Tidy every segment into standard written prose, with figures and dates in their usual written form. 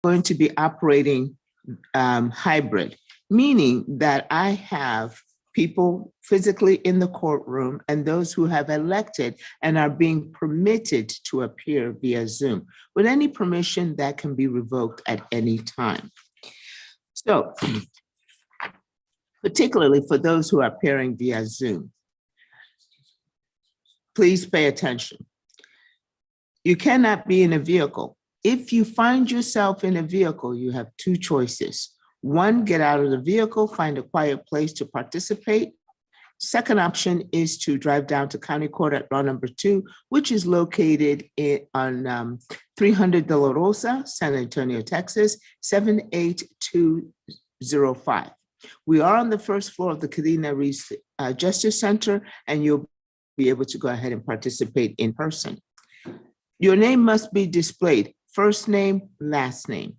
going to be operating hybrid, meaning that I have people physically in the courtroom and those who have elected and are being permitted to appear via Zoom with any permission that can be revoked at any time. So, particularly for those who are appearing via Zoom, please pay attention. You cannot be in a vehicle. If you find yourself in a vehicle, you have two choices. One, get out of the vehicle, find a quiet place to participate. Second option is to drive down to County Court at Law Number 2, which is located on 300 De La Rosa, San Antonio, Texas, 78205. We are on the first floor of the Karina Reese Justice Center, and you'll be able to go ahead and participate in person. Your name must be displayed, first name, last name,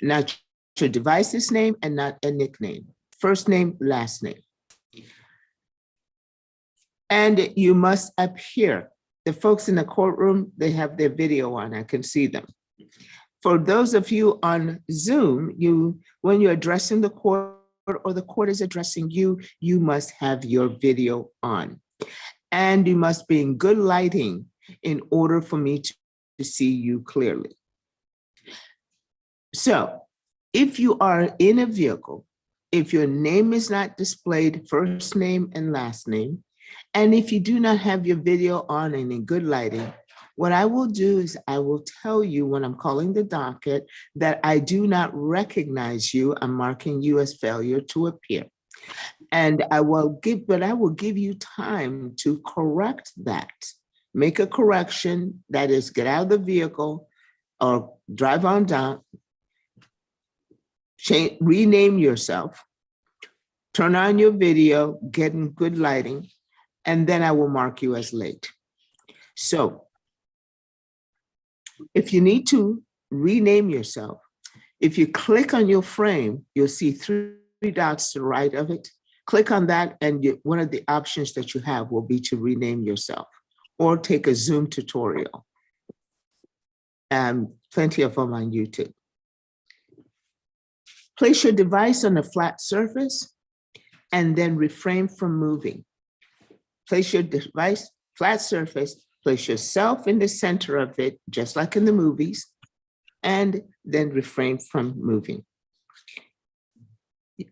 not your device's name and not a nickname, first name, last name. And you must appear. The folks in the courtroom, they have their video on, I can see them. For those of you on Zoom, when you're addressing the court or the court is addressing you, you must have your video on. And you must be in good lighting in order for me to see you clearly. So if you are in a vehicle, if your name is not displayed, first name and last name, and if you do not have your video on and in good lighting, what I will do is I will tell you when I'm calling the docket that I do not recognize you. I'm marking you as failure to appear. And I will give you time to correct that. Make a correction, that is, get out of the vehicle or drive on down, rename yourself, turn on your video, get in good lighting, and then I will mark you as late. So if you need to rename yourself, if you click on your frame, you'll see three dots to the right of it. Click on that, and one of the options that you have will be to rename yourself or take a Zoom tutorial. Plenty of them on YouTube. Place your device on a flat surface and then refrain from moving. Place your device, flat surface, place yourself in the center of it, just like in the movies, and then refrain from moving.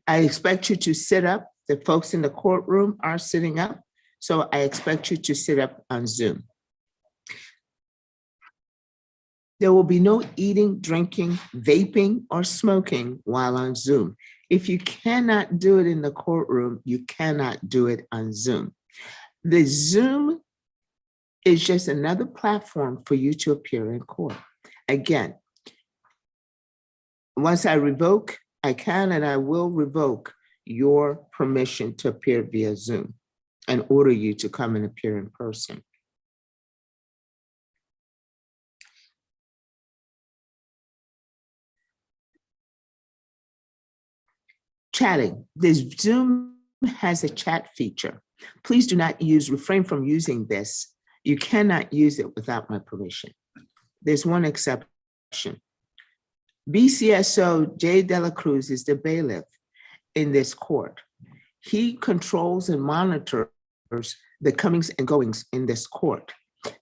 I expect you to sit up. The folks in the courtroom are sitting up, so I expect you to sit up on Zoom. There will be no eating, drinking, vaping, or smoking while on Zoom. If you cannot do it in the courtroom, you cannot do it on Zoom. The Zoom is just another platform for you to appear in court. Again, once I revoke, I can and I will revoke your permission to appear via Zoom and order you to come and appear in person. Chatting. This Zoom has a chat feature. Please do not refrain from using this. You cannot use it without my permission. There's one exception. BCSO Jay De La Cruz is the bailiff in this court. He controls and monitors the comings and goings in this court.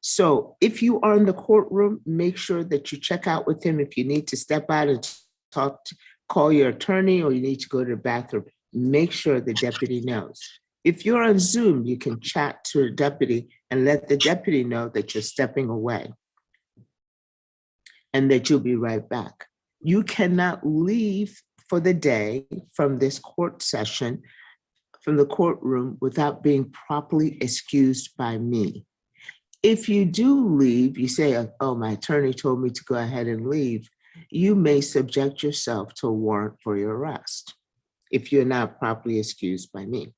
So if you are in the courtroom, make sure that you check out with him. If you need to step out and call your attorney, or you need to go to the bathroom, make sure the deputy knows. If you're on Zoom, you can chat to a deputy and let the deputy know that you're stepping away and that you'll be right back. You cannot leave for the day from this court session, from the courtroom, without being properly excused by me. If you do leave, you say, oh, my attorney told me to go ahead and leave, you may subject yourself to a warrant for your arrest if you're not properly excused by me.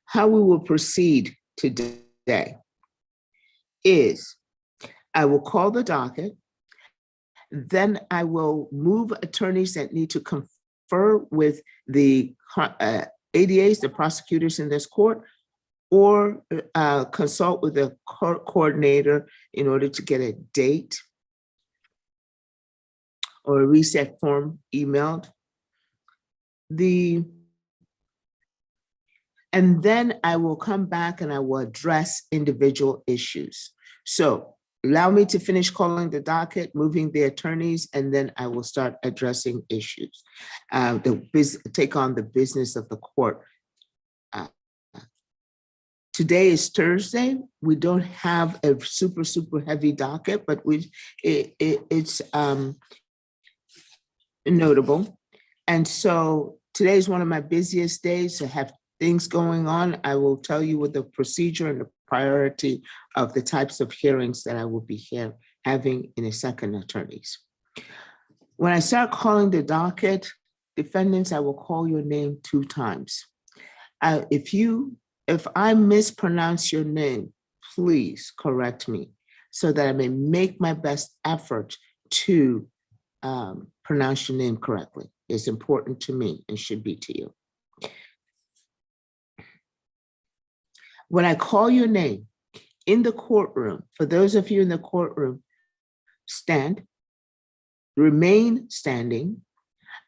How we will proceed today is I will call the docket, then I will move attorneys that need to confer with the ADAs, the prosecutors in this court, or consult with a court coordinator in order to get a date or a reset form emailed. And then I will come back and I will address individual issues. So allow me to finish calling the docket, moving the attorneys, and then I will start addressing issues. Take on the business of the court. Today is Thursday. We don't have a super heavy docket, but it's notable. And so today is one of my busiest days to have things going on. I will tell you what the procedure and the priority of the types of hearings that I will be having in a second, attorneys. When I start calling the docket, defendants, I will call your name 2 times. If I mispronounce your name, please correct me so that I may make my best effort to pronounce your name correctly. It's important to me and should be to you. When I call your name in the courtroom, for those of you in the courtroom, stand, remain standing.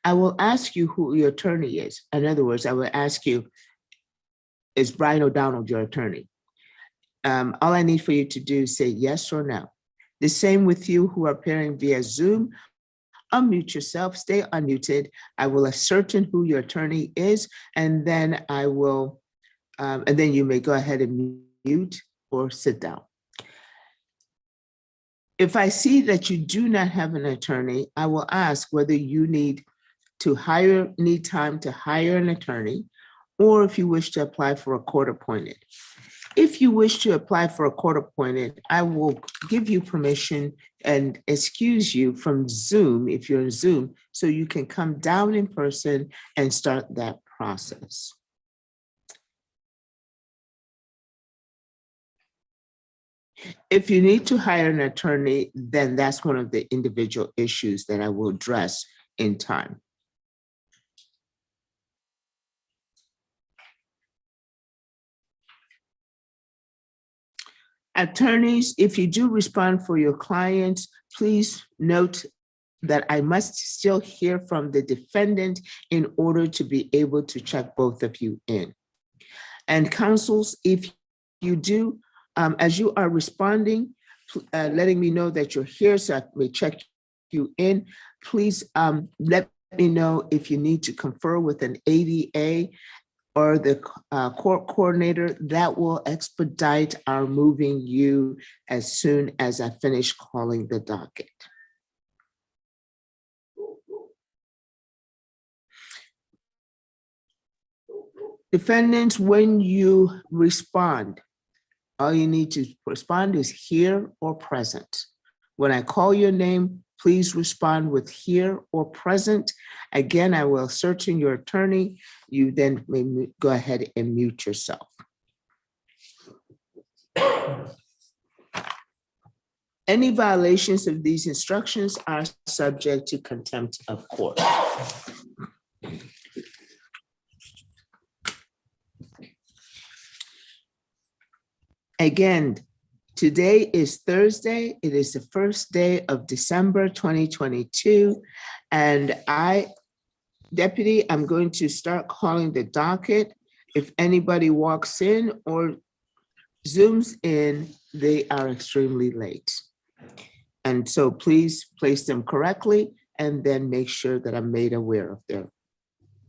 I will ask you who your attorney is. In other words, I will ask you, is Brian O'Donnell your attorney? All I need for you to do is say yes or no. The same with you who are appearing via Zoom. Unmute yourself, stay unmuted. I will ascertain who your attorney is, and then I will, and then you may go ahead and mute or sit down. If I see that you do not have an attorney, I will ask whether you need time to hire an attorney, or if you wish to apply for a court appointed. If you wish to apply for a court appointed, I will give you permission and excuse you from Zoom, if you're in Zoom, so you can come down in person and start that process. If you need to hire an attorney, then that's one of the individual issues that I will address in time. Attorneys, if you do respond for your clients, please note that I must still hear from the defendant in order to be able to check both of you in. And counsels, if you do, as you are responding, letting me know that you're here so I may check you in, please let me know if you need to confer with an ADA or the court coordinator. That will expedite our moving you as soon as I finish calling the docket. Defendants, when you respond, all you need to respond is here or present. When I call your name, please respond with here or present. Again, I will search in your attorney. You then may go ahead and mute yourself. Any violations of these instructions are subject to contempt of court. Again, today is Thursday. It is the first day of December 2022. And Deputy, I'm going to start calling the docket. If anybody walks in or Zooms in, they are extremely late. And so please place them correctly and then make sure that I'm made aware of their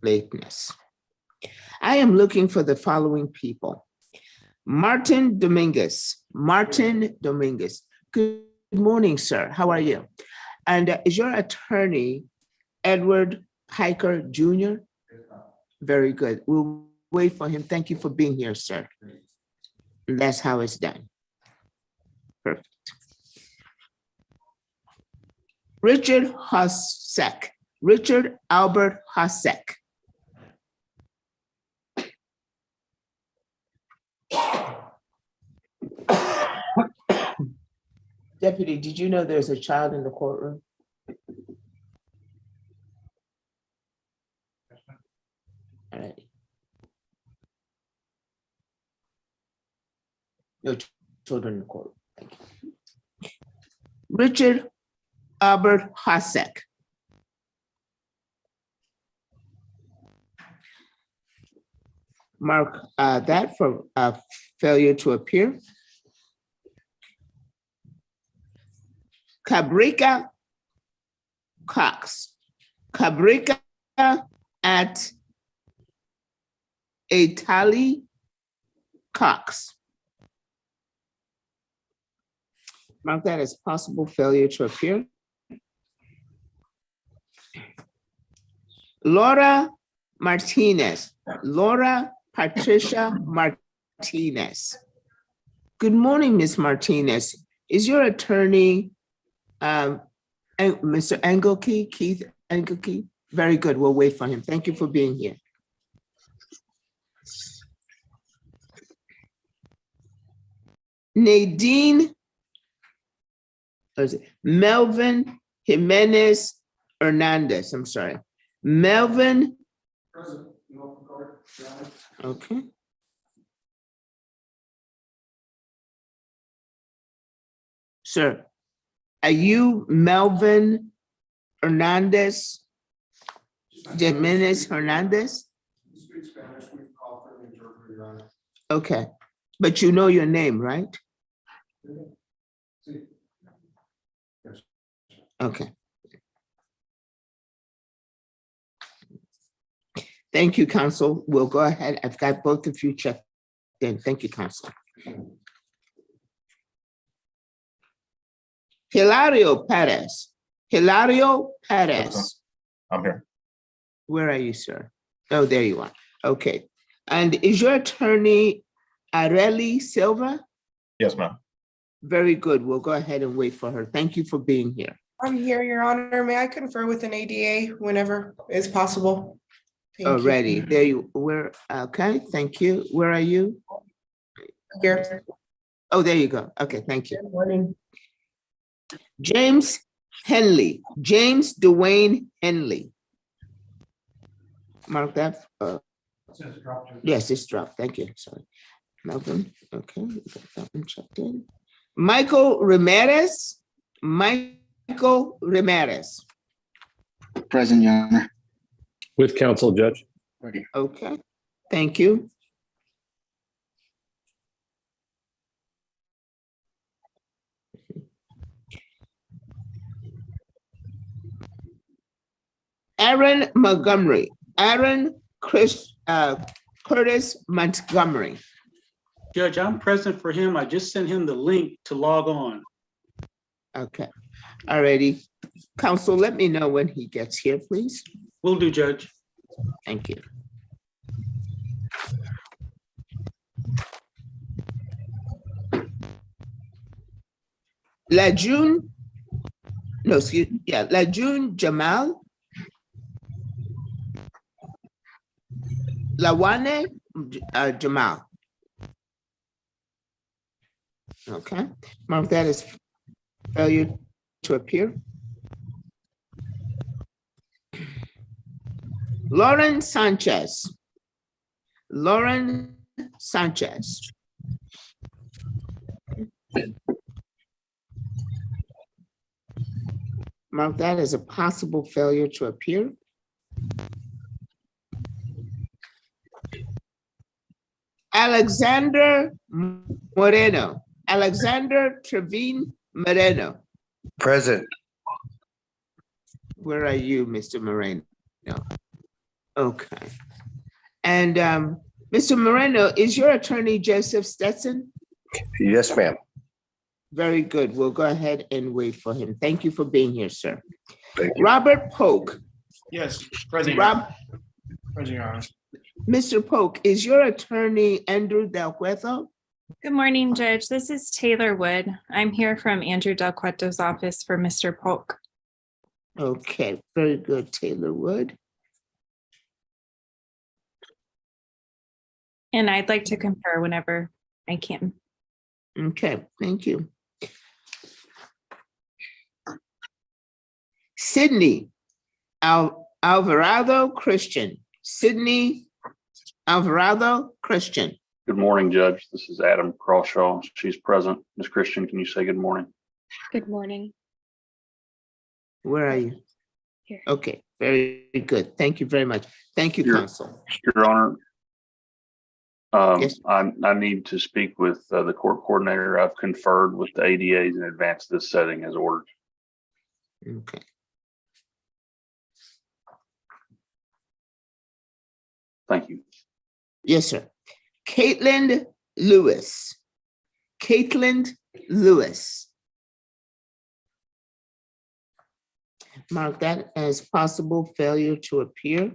lateness. I am looking for the following people. Martin Dominguez. Martin Dominguez. Good morning, sir. How are you? And is your attorney Edward Piker Jr.? Very good. We'll wait for him. Thank you for being here, sir. And that's how it's done. Perfect. Richard Hosek. Richard Albert Hosek. Deputy, did you know there's a child in the courtroom? All right. No children in the court. Thank you. Richard Albert Hasek. Mark that for failure to appear. Cabrica Cox. Cabrica at Atali Cox. Mark that as possible failure to appear. Laura Martinez. Laura Patricia Martinez. Good morning, Ms. Martinez. Is your attorney Mr. Engelke, Keith Engelke? Very good. We'll wait for him. Thank you for being here. Nadine, Melvin Jimenez Hernandez. I'm sorry. Melvin. Present. Okay. Sir, are you Melvin Hernandez? Jimenez Hernandez? You speak Spanish, we've called for an interpreter, Your Honor. Okay, but you know your name, right? Sí. Yes. Okay. Thank you, counsel. We'll go ahead. I've got both of you checked in. Thank you, counsel. Hilario Perez. Hilario Perez. I'm here. Where are you, sir? Oh, there you are. Okay. And is your attorney Areli Silva? Yes, ma'am. Very good. We'll go ahead and wait for her. Thank you for being here. I'm here, Your Honor. May I confer with an ADA whenever is possible? Thank you. Already. There you were. Okay, thank you. Where are you? Here. Oh, there you go. Okay, thank you. Good morning. James Henley. James Dwayne Henley. Mark that. Yes, it's dropped. Thank you. Sorry. Melvin. Okay, we got that one checked in. Michael Ramirez. Michael Ramirez. Present, Your Honor. With counsel, Judge. Okay, thank you. Aaron Montgomery. Aaron Curtis Montgomery. Judge, I'm present for him. I just sent him the link to log on. Okay, alrighty. Counsel, let me know when he gets here, please. Will do, Judge. Thank you. Lajun, no, excuse, yeah, Lajun Jamal. Lawane Jamal. Okay, mark that as failure to appear. Lauren Sanchez. Lauren Sanchez. Mark that as a possible failure to appear. Alexander Moreno. Alexander Trevin Moreno. Present. Where are you, Mr. Moreno? Okay. And Mr. Moreno, is your attorney Joseph Stetson? Yes, ma'am. Very good. We'll go ahead and wait for him. Thank you for being here, sir. Thank you. Robert Polk. Yes, President. President, Your Honor. Mr. Polk, is your attorney Andrew Del Cueto? Good morning, Judge. This is Taylor Wood. I'm here from Andrew Del Cueto's office for Mr. Polk. Okay, very good, Taylor Wood. And I'd like to confer whenever I can. Okay, thank you. Sydney Alvarado Christian. Sydney Alvarado Christian. Good morning, Judge. This is Adam Crawshaw. She's present. Ms. Christian, can you say good morning? Good morning. Where are you? Here. Okay, very good. Thank you very much. Thank you, Your- counsel. Your Honor, Yes. I need to speak with the court coordinator. I've conferred with the ADAs in advance of this setting as ordered. Okay. Thank you. Yes, sir. Caitlin Lewis. Caitlin Lewis. Mark that as possible failure to appear.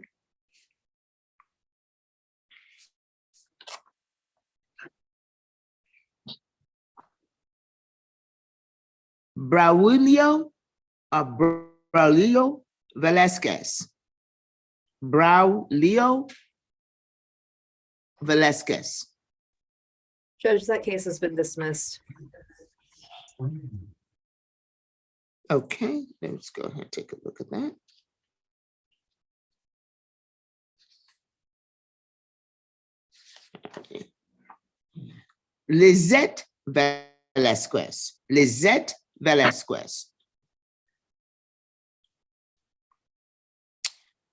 Braulio Braulio Velasquez. Braulio Velasquez. Judge, that case has been dismissed. Okay, let's go ahead and take a look at that. Lizette Velasquez. Lizette Velasquez.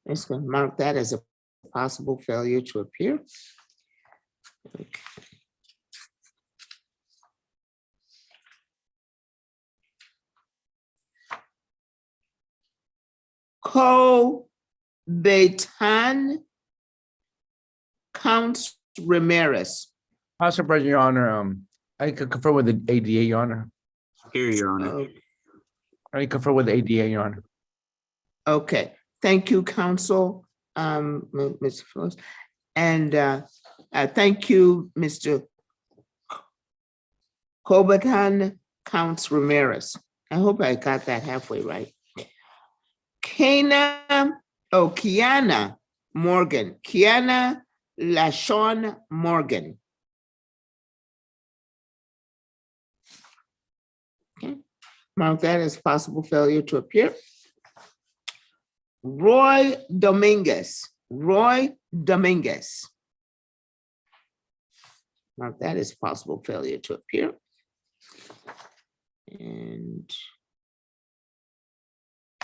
Let's go mark that as a possible failure to appear. Okay. Betan Count Ramirez. Council President, Your Honor, I could confer with the ADA, Your Honor. Here, Your Honor. Oh, I confer with the ADA, Your Honor. okay, thank you, counsel, Mr. Flores. And thank you, Mr. Cobetan Counts Ramirez. I hope I got that halfway right. Kiana Morgan. Kiana LaShawn Morgan. Okay, mark that as possible failure to appear. Roy Dominguez. Roy Dominguez. Mark that as possible failure to appear. And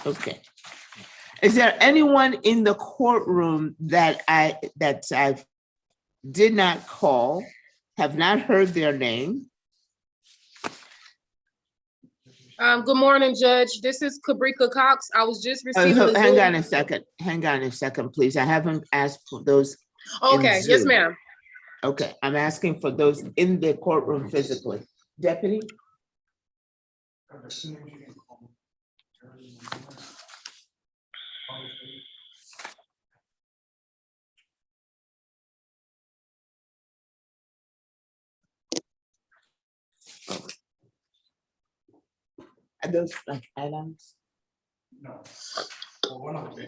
okay. Is there anyone in the courtroom that I did not call, have not heard their name? Good morning, Judge. This is Cabrica Cox. I was just receiving. Hang on a second. Hang on a second, please. I haven't asked for those. Okay, yes, Zoom. ma'am. Okay, I'm asking for those in the courtroom physically. Deputy? Are those like items? No. Well, one of them.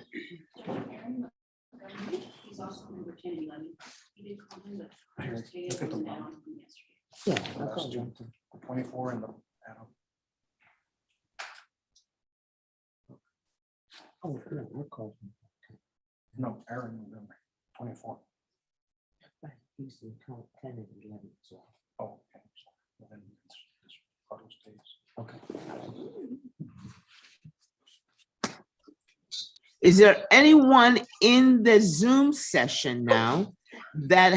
He's also number 1011. He did call him, but Here, first day look at the was one. down from yesterday. Yeah. That's okay. two. 24 and the Adam. Oh, yeah, I called him. No, Aaron, November 24. Right, he's in count 10 and 11 as well. Oh, okay. So then it's Carlos days. Okay. Is there anyone in the Zoom session now that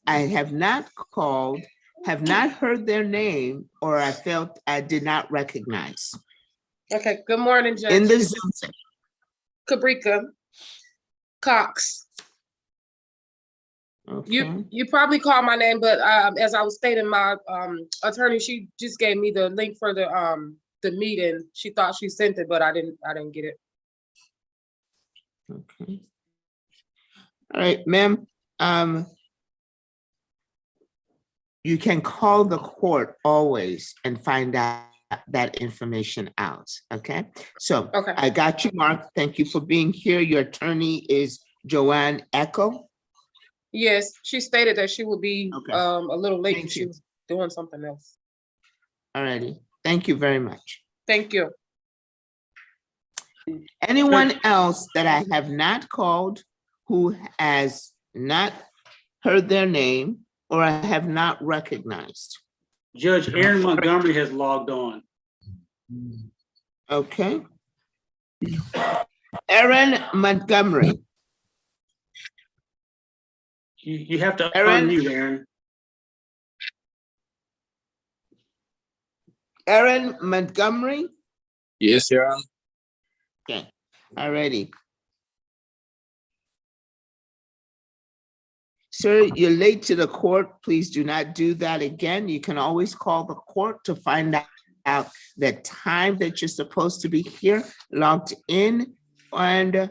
I have not called, have not heard their name, or I felt I did not recognize? Okay, good morning, Judge. In the Zoom session. Cabrica Cox. Okay. You probably called my name, but as I was stating, my attorney, she just gave me the link for the meeting. She thought she sent it, but I didn't get it. Okay. All right, ma'am. You can call the court always and find out that information out, okay? So Okay. I got you, Mark. Thank you for being here. Your attorney is Joanne Echo. Yes, she stated that she would be Okay. a little late. Thank She you. was doing something else. All righty. Thank you very much. Thank you. Anyone else that I have not called who has not heard their name or I have not recognized? Judge Aaron Montgomery has logged on. Okay. Aaron Montgomery. You have to Aaron? unmute, Aaron. Aaron Montgomery? Yes, Your Honor. Okay, alrighty. Sir, you're late to the court. Please do not do that again. You can always call the court to find out the time that you're supposed to be here, logged in, and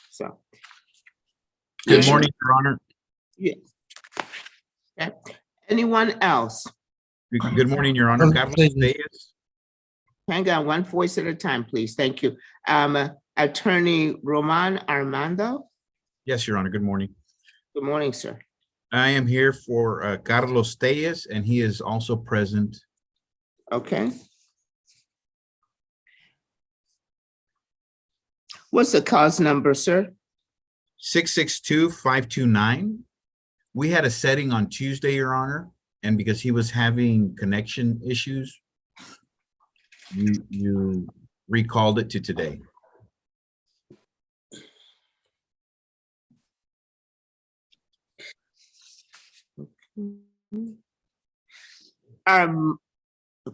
so. Good morning, Your Honor. Okay. Anyone else? Good morning, Your Honor. Carlos Reyes. Hang on, one voice at a time, please. Thank you. Attorney Roman Armando. Yes, Your Honor. Good morning. Good morning, sir. I am here for Carlos Reyes, and he is also present. Okay. What's the cause number, sir? 662-529. We had a setting on Tuesday, Your Honor, and because he was having connection issues, you recalled it to today.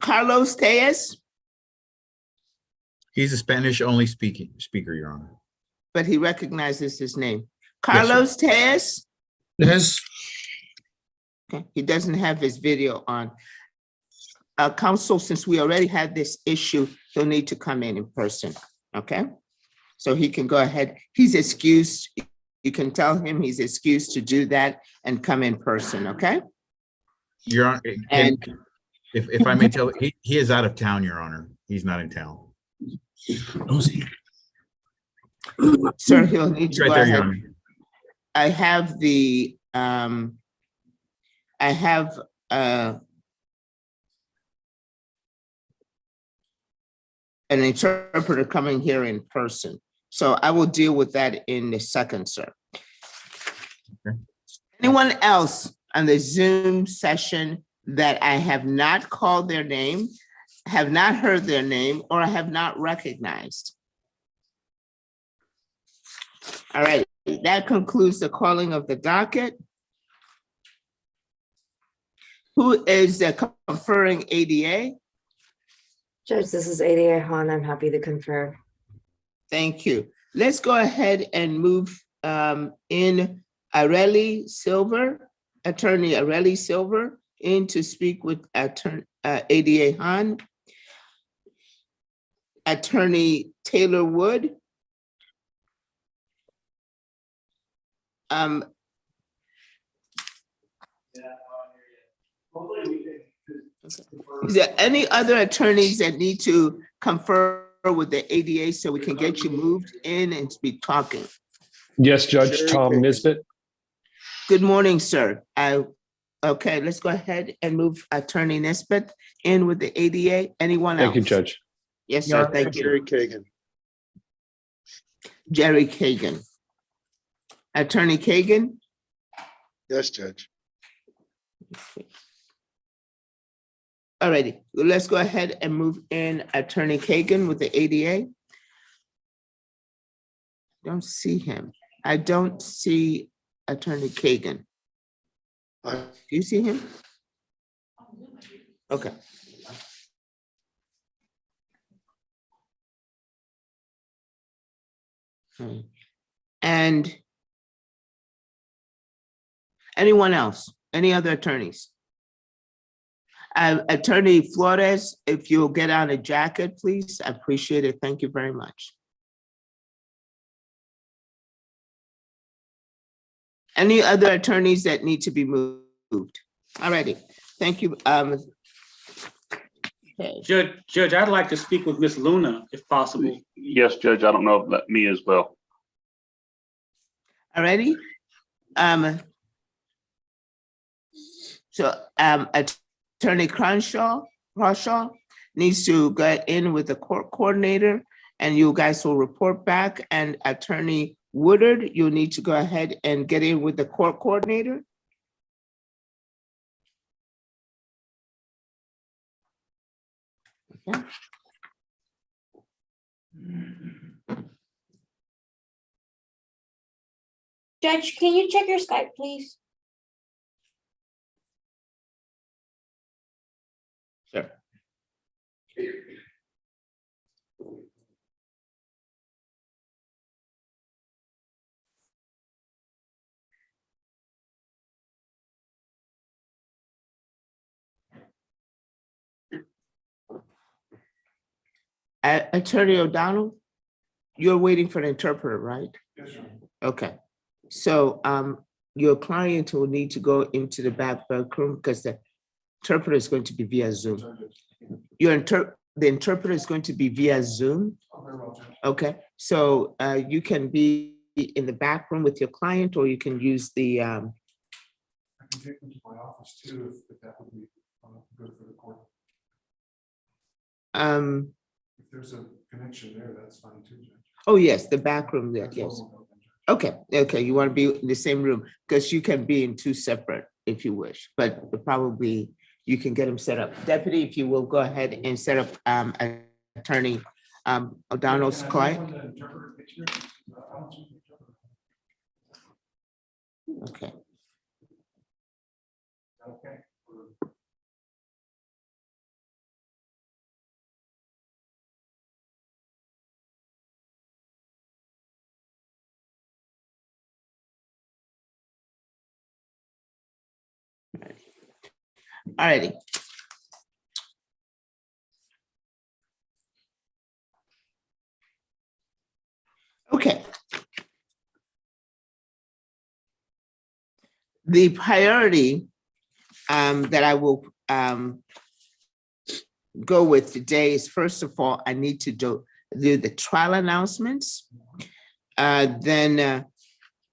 Carlos Reyes, He's a Spanish only speaker, Your Honor. but he recognizes his name. Yes, sir. Carlos Reyes. Yes. Okay, he doesn't have his video on. Counsel, since we already had this issue, he'll need to come in person, okay? So he can go ahead, he's excused. You can tell him he's excused to do that and come in person, okay? Your Honor, And if I may tell, he is out of town, Your Honor. He's not in town. sir, he'll need He's to right go there, Your ahead. Honor. I have the, an interpreter coming here in person. So I will deal with that in a second, sir. Okay. Anyone else on the Zoom session that I have not called their name, have not heard their name, or have not recognized? All right, that concludes the calling of the docket. Who is the conferring ADA? Judge, this is ADA Han. I'm happy to confer. Thank you. Let's go ahead and move in Areli Silver, Attorney Areli Silver, in to speak with ADA Han. Attorney Taylor Wood. Is there any other attorneys that need to confer with the ADA so we can get you moved in and be talking? Yes, Judge Tom Nisbet. Good morning, sir. Okay, let's go ahead and move Attorney Nisbet in with the ADA. Anyone else? Thank you, Judge. Yes, sir. Thank you. Jerry Kagan. Jerry Kagan. Attorney Kagan? Yes, Judge. All righty, let's go ahead and move in Attorney Kagan with the ADA. Don't see him. I don't see Attorney Kagan. Do you see him? Okay. And anyone else? Any other attorneys? Attorney Flores, if you'll get on a jacket, please, I appreciate it. Thank you very much. Any other attorneys that need to be moved? All righty, thank you. Okay. Judge, I'd like to speak with Miss Luna, if possible. Yes, Judge, I don't know if that me as well. All righty. So Attorney Crenshaw needs to go in with the court coordinator, and you guys will report back, and Attorney Woodard, you'll need to go ahead and get in with the court coordinator. Okay. Judge, can you check your Skype, please? Sure. Attorney O'Donnell, you're waiting for an interpreter, right? Yes, sir. Okay, so your client will need to go into the back room because the interpreter is going to be via Zoom. The interpreter is going to be via Zoom. Oh, very well, Judge. Okay, so you can be in the back room with your client, or you can use the I can take them to my office too, if that would be good for the court. If there's a connection there, that's fine too, Judge. Oh, yes, the back room there, That's yes. what we'll go then, Judge. Okay, you want to be in the same room because you can be in two separate if you wish, but probably you can get them set up. Deputy, if you will go ahead and set up Attorney O'Donnell's Can I client. have the interpreter picture? I don't see the interpreter. Okay, Okay. all righty. Okay. The priority that I will go with today is, first of all, I need to do the trial announcements. Then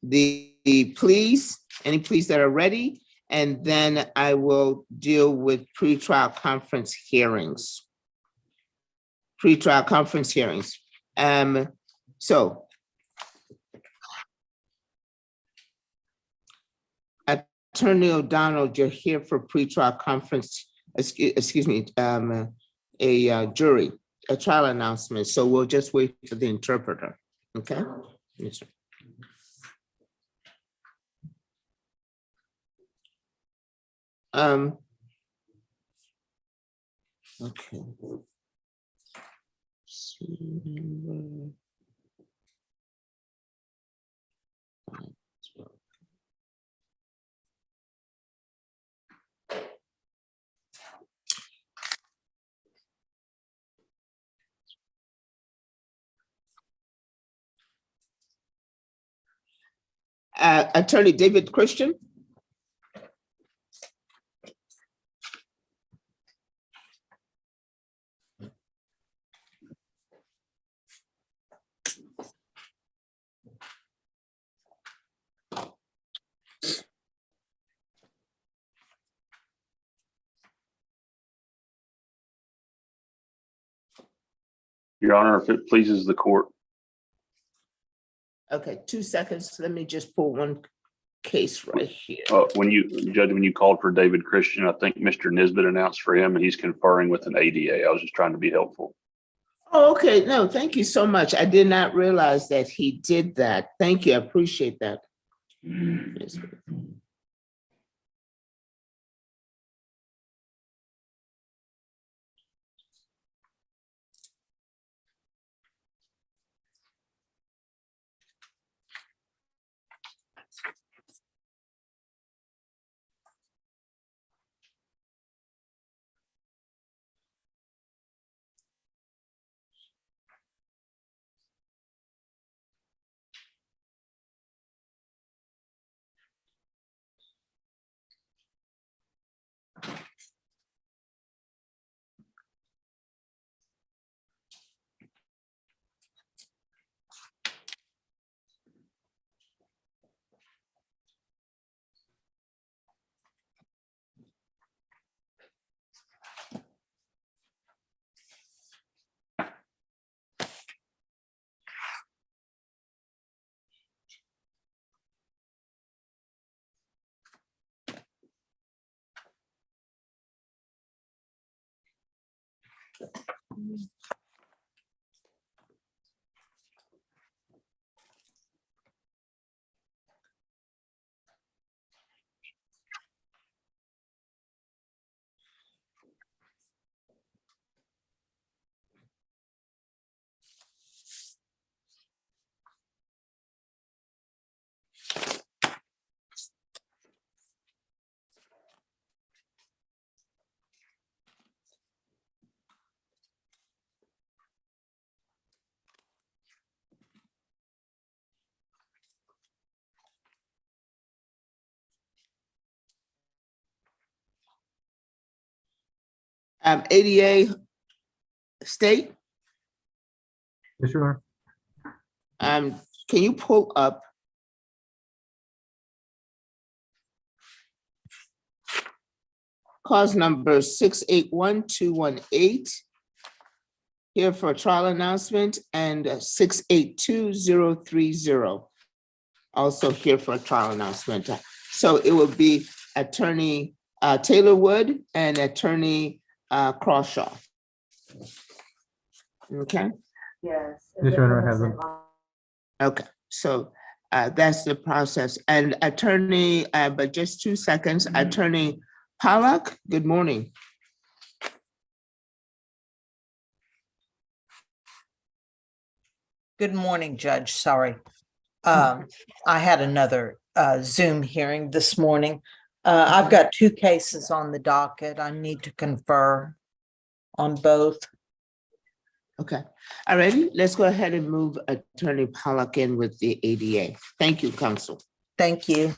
the pleas, any pleas that are ready, and then I will deal with pretrial conference hearings. Pretrial conference hearings. So Attorney O'Donnell, you're here for pretrial conference, excuse me, a jury, a trial announcement. So we'll just wait for the interpreter. Okay? Yes, sir. Okay. Attorney David Christian. Your Honor, if it pleases the court, Okay, 2 seconds. Let me just pull one case right here. when you called for David Christian, I think Mr. Nisbet announced for him and he's conferring with an ADA. I was just trying to be helpful. Oh, okay. No, thank you so much. I did not realize that he did that. Thank you. I appreciate that. Yes. ADA State, Yes, Your Honor. can you pull up cause number 681-218 here for a trial announcement, and 682-030 also here for a trial announcement. So it will be Attorney Taylor Wood and Attorney Crawshaw. Okay. Yes. Yes, Your Honor, I have them. Okay, so that's the process. And Attorney, but just 2 seconds, Attorney Pollack, good morning. Good morning, Judge. Sorry. I had another Zoom hearing this morning. I've got 2 cases on the docket. I need to confer on both. Okay, all righty, let's go ahead and move Attorney Pollack in with the ADA. Thank you, Counsel. Thank you.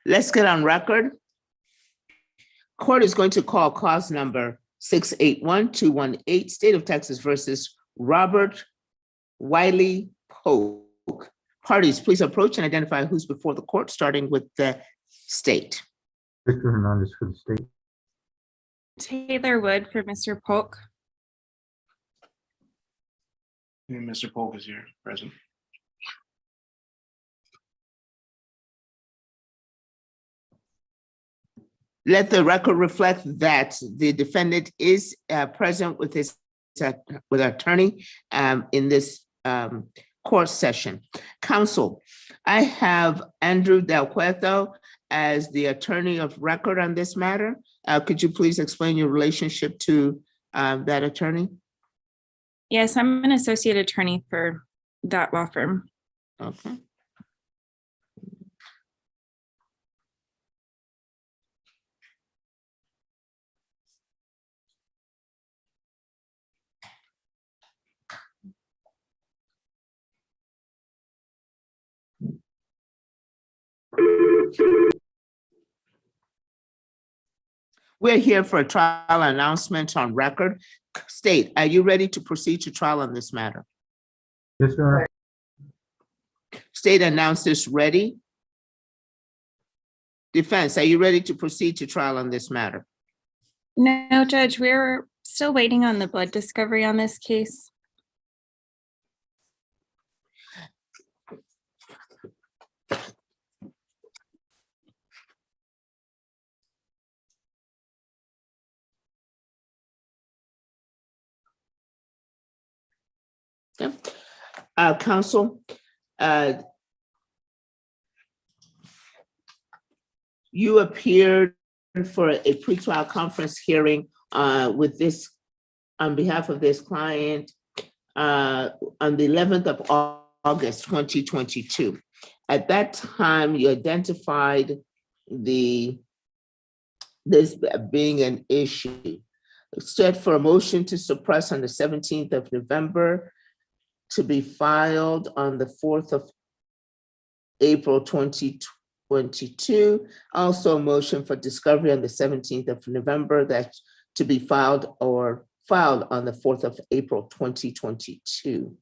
Let's get on record. Court is going to call cause number 681-218, State of Texas versus Robert Wiley Polk. Parties, please approach and identify who's before the court, starting with the state. Victor Hernandez for the state. Taylor Wood for Mr. Polk. And Mr. Polk is here, present. Let the record reflect that the defendant is present with his with attorney in this court session. Counsel, I have Andrew Del Cueto as the attorney of record on this matter. Could you please explain your relationship to that attorney? Yes, I'm an associate attorney for that law firm. Okay. We're here for a trial announcement on record. State, are you ready to proceed to trial on this matter? Yes, Your Honor. State announces ready. Defense, are you ready to proceed to trial on this matter? No, Judge, we're still waiting on the blood discovery on this case. Counsel, you appeared for a pretrial conference hearing with this, on behalf of this client, on the 11th of August, 2022. At that time, you identified this being an issue. Set for a motion to suppress on the 17th of November, to be filed on the 4th of April 2022. Also a motion for discovery on the 17th of November, that to be filed on the 4th of April 2022.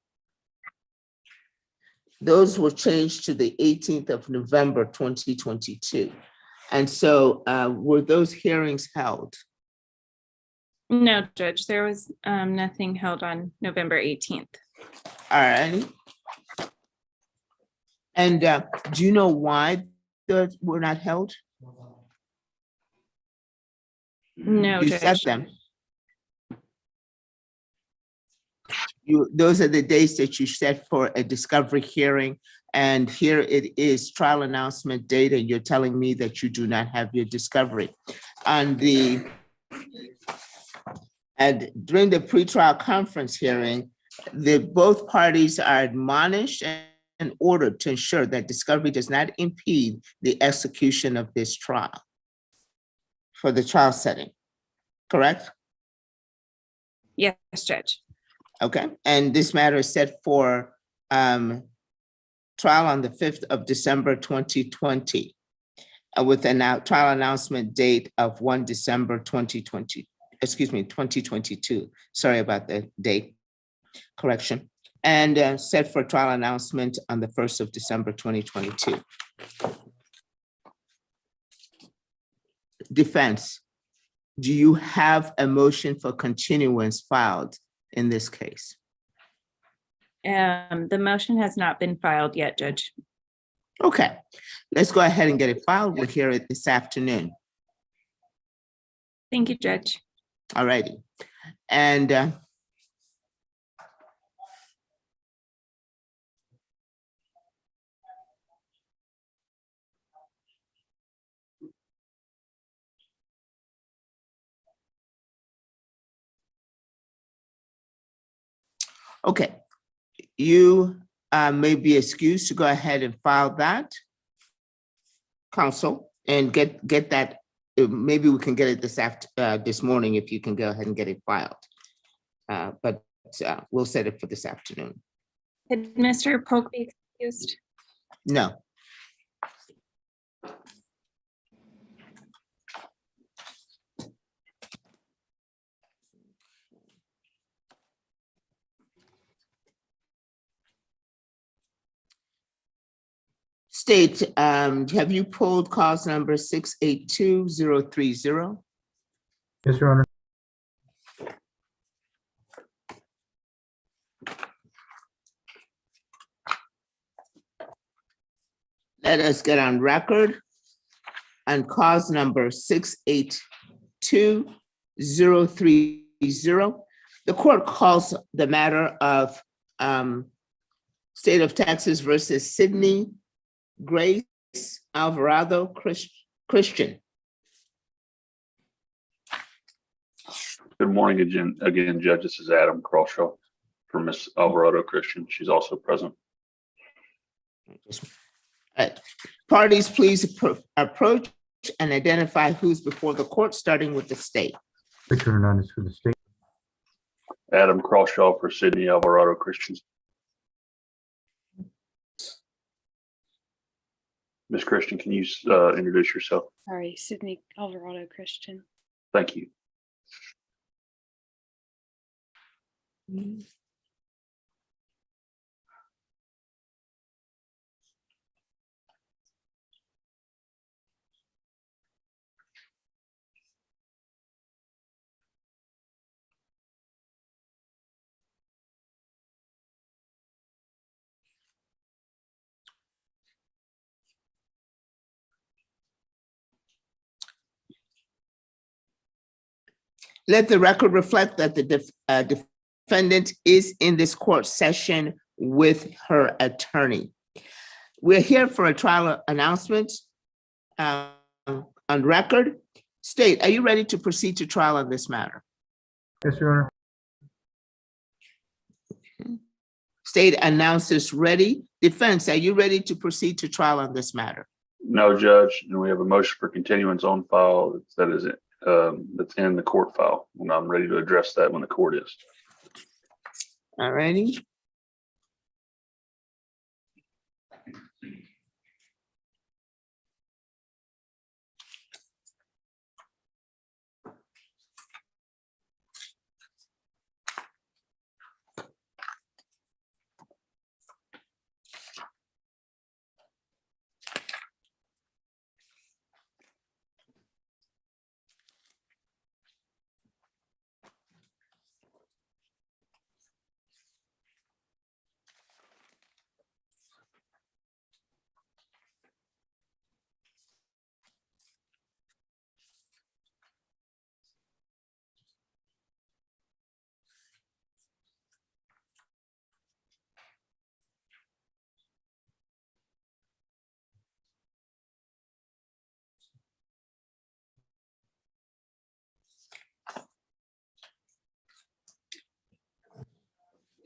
Those were changed to the 18th of November 2022. And so were those hearings held? No, Judge, there was nothing held on November 18th. All right. And do you know why those were not held? No, You Judge. set them. Those are the dates that you set for a discovery hearing. And here it is, trial announcement date, and you're telling me that you do not have your discovery. And during the pretrial conference hearing, both parties are admonished and ordered to ensure that discovery does not impede the execution of this trial for the trial setting, correct? Yes, Judge. Okay, and this matter is set for trial on the 5th of December 2020 with a trial announcement date of 1 December 2022. Sorry about the date correction. And set for trial announcement on the 1st of December 2022. Defense, do you have a motion for continuance filed in this case? The motion has not been filed yet, Judge. Okay, let's go ahead and get it filed. We'll hear it this afternoon. Thank you, Judge. All righty. And okay, you may be excused to go ahead and file that, counsel, and get that. Maybe we can get it this morning if you can go ahead and get it filed. But we'll set it for this afternoon. Did Mr. Polk be excused? No. State, have you pulled cause number 682030? Yes, Your Honor. Let us get on record on cause number 682030. The court calls the matter of State of Texas versus Sydney Grace Alvarado Christian. Good morning again, Judge. This is Adam Crawshaw for Miss Alvarado Christian. She's also present. Parties, please approach and identify who's before the court, starting with the state. Victor Hernandez for the state. Adam Crawshaw for Sydney Alvarado Christian. Ms. Christian, can you introduce yourself? Sorry, Sydney Alvarado Christian. Thank you. Let the record reflect that the defendant is in this court session with her attorney. We're here for a trial announcement on record. State, are you ready to proceed to trial on this matter? Yes, Your Honor. State announces ready. Defense, are you ready to proceed to trial on this matter? No, Judge, and we have a motion for continuance on file that's in the court file, and I'm ready to address that when the court is. All righty.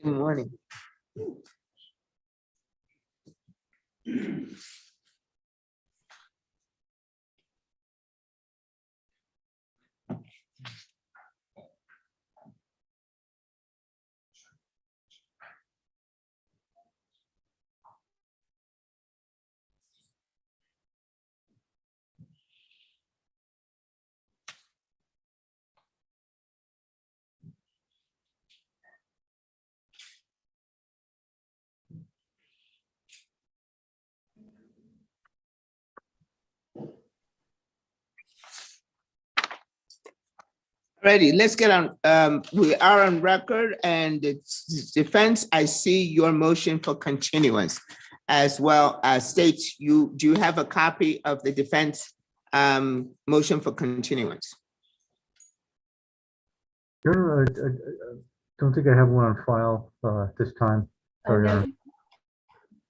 Good morning. Ready, let's get on. We are on record, and it's defense. I see your motion for continuance as well as states. Do you have a copy of the defense motion for continuance? Your Honor, I don't think I have one on file this time. Sorry, Your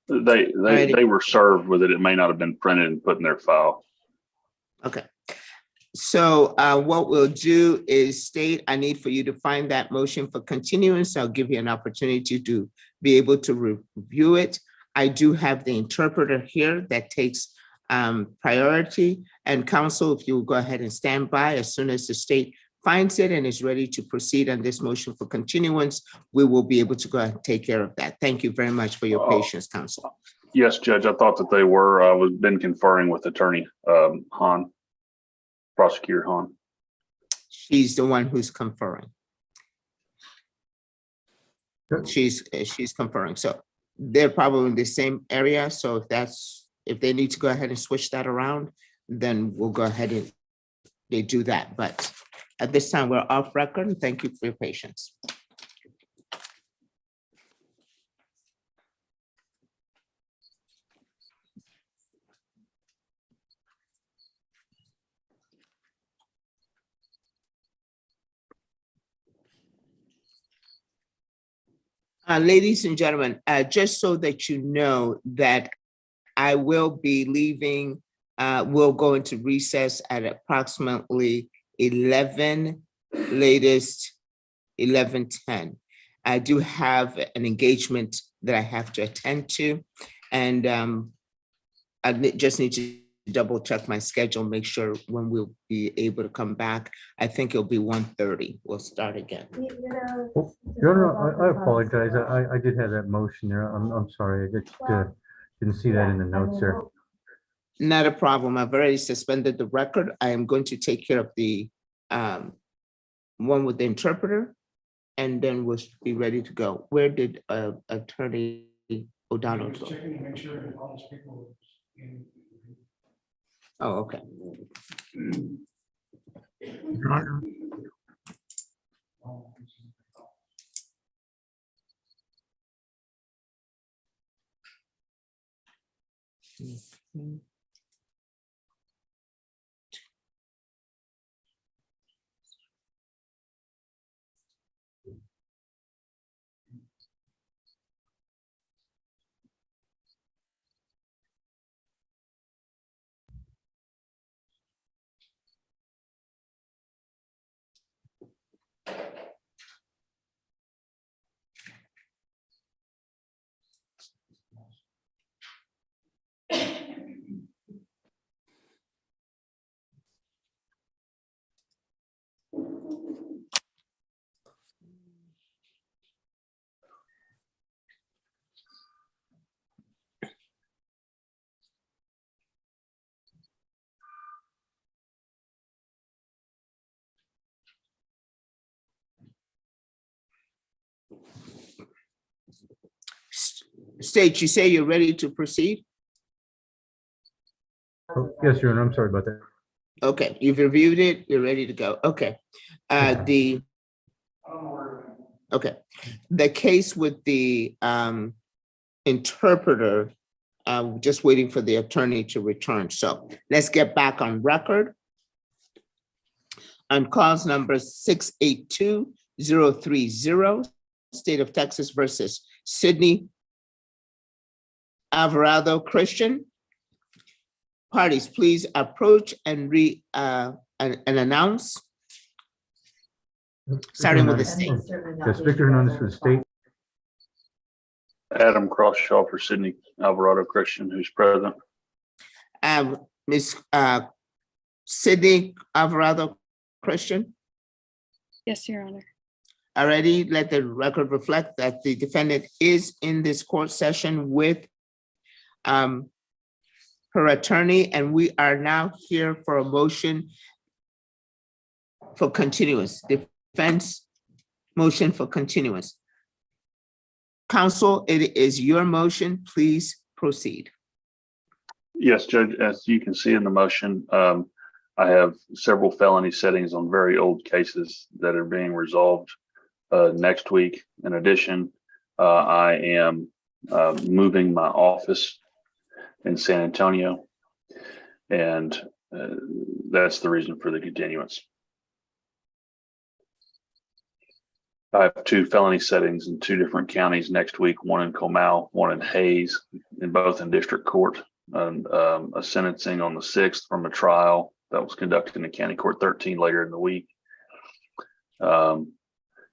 Honor. They were served with it. It may not have been printed and put in their file. Okay. So what we'll do is state, I need for you to find that motion for continuance. I'll give you an opportunity to be able to review it. I do have the interpreter here that takes priority, and counsel, if you'll go ahead and stand by as soon as the state finds it and is ready to proceed on this motion for continuance, we will be able to go ahead and take care of that. Thank you very much for your patience, counsel. Yes, Judge, I thought that they were. I was been conferring with Attorney Hahn, Prosecutor Hahn. She's the one who's conferring. She's conferring. So they're probably in the same area. So if they need to go ahead and switch that around, then we'll go ahead and they do that. But at this time, we're off record, and thank you for your patience. Ladies and gentlemen, just so that you know that I will be leaving, we'll go into recess at approximately 11, latest 11:10. I do have an engagement that I have to attend to, and just need to double check my schedule, make sure when we'll be able to come back. I think it'll be 1:30. We'll start again. Oh, Your Honor, I apologize. I did have that motion there. I'm sorry. I just didn't see that in the notes there. Not a problem. I've already suspended the record. I am going to take care of the one with the interpreter, and then we'll be ready to go. Where did Attorney O'Donnell go? Oh, okay. State, you say you're ready to proceed? Oh, yes, Your Honor, I'm sorry about that. Okay, you've reviewed it, you're ready to go. Okay. The case with the interpreter, just waiting for the attorney to return. So let's get back on record. On cause number 682030, State of Texas versus Sidney Alvarado Christian. Parties, please approach and announce. Starting with the state. Yes, Victor Hernandez for the state. Adam Crossshaw for Sidney Alvarado Christian, who's present. Ms. Sidney Alvarado Christian. Yes, Your Honor. Already let the record reflect that the defendant is in this court session with her attorney, and we are now here for a motion for continuance, defense motion for continuance. Counsel, it is your motion. Please proceed. Yes, Judge, as you can see in the motion, I have several felony settings on very old cases that are being resolved next week. In addition, I am moving my office in San Antonio, and that's the reason for the continuance. I have 2 felony settings in 2 different counties next week, one in Comal, one in Hayes, both in district court, and a sentencing on the 6th from a trial that was conducted in County Court 13 later in the week, and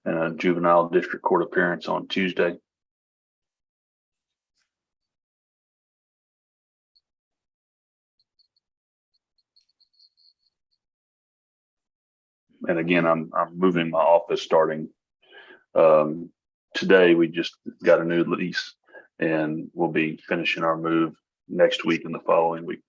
a juvenile district court appearance on Tuesday. And again, I'm moving my office starting today. We just got a new lease, and we'll be finishing our move next week and the following week.